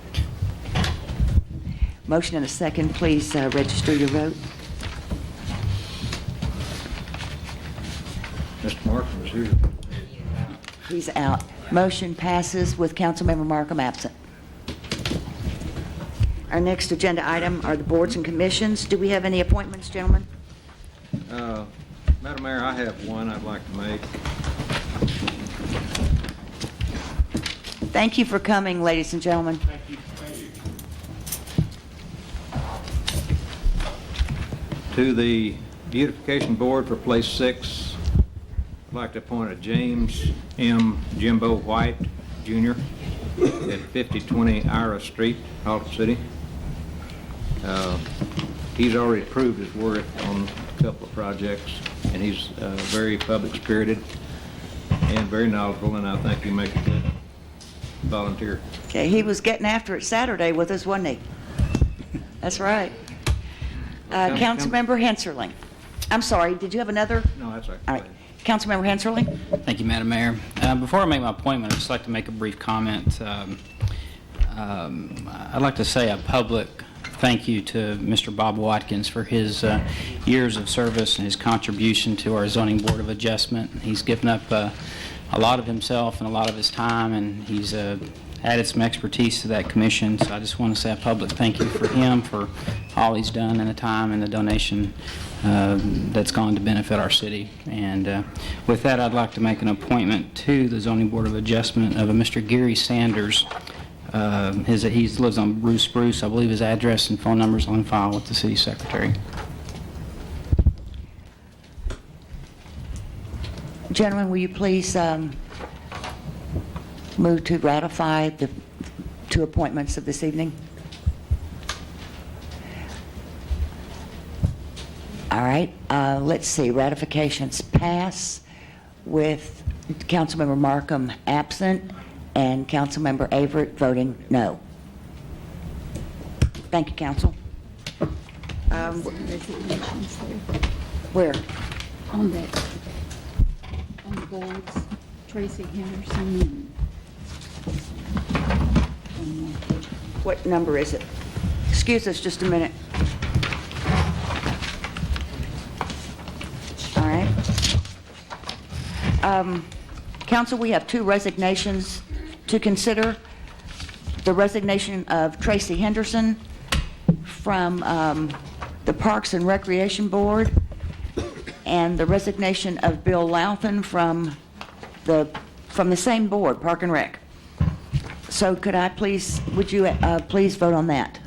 Motion and a second. Please register your vote. Mr. Markham is here. He's out. Motion passes with Councilmember Markham absent. Our next agenda item are the boards and commissions. Do we have any appointments, gentlemen? Madam Mayor, I have one I'd like to make. Thank you for coming, ladies and gentlemen. To the Beautification Board for Place 6, I'd like to appoint a James M. Jimbo White, Jr. at 5020 Ira Street, Haltom City. He's already proved his worth on a couple of projects, and he's very public-spirited and very knowledgeable, and I think he'll make a good volunteer. Okay, he was getting after it Saturday with us, wasn't he? That's right. Councilmember Henserling. I'm sorry, did you have another? No, that's right. All right. Councilmember Henserling? Thank you, Madam Mayor. Before I make my appointment, I'd just like to make a brief comment. I'd like to say a public thank you to Mr. Bob Watkins for his years of service and his contribution to our Zoning Board of Adjustment. He's given up a lot of himself and a lot of his time, and he's added some expertise to that commission. So I just want to say a public thank you for him for all he's done and the time and the donation that's gone to benefit our city. And with that, I'd like to make an appointment to the Zoning Board of Adjustment of a Mr. Gary Sanders. He lives on Bruce Spruce. I believe his address and phone number is on file with the city secretary. Gentlemen, will you please move to ratify the two appointments of this evening? All right, let's see, ratifications pass with Councilmember Markham absent and Councilmember Averett voting no. Thank you, Council. Resignations there. Where? On the boards, Tracy Henderson and What number is it? Excuse us just a minute. All right. Council, we have two resignations to consider. The resignation of Tracy Henderson from the Parks and Recreation Board, and the resignation of Bill Louthan from the same board, Park and Rec. So could I please, would you please vote on that?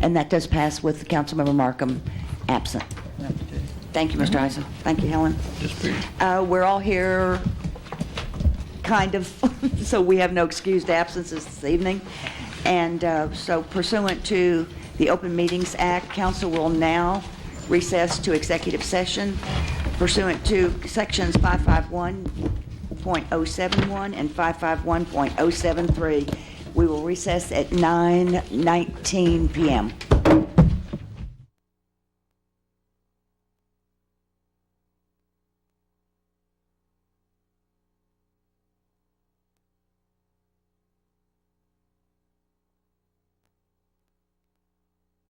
And that does pass with Councilmember Markham absent. Thank you, Mr. Eisen. Thank you, Helen. We're all here, kind of, so we have no excused absences this evening. And so pursuant to the Open Meetings Act, council will now recess to executive session pursuant to sections 551.071 and 551.073. We will recess at 9:19 p.m.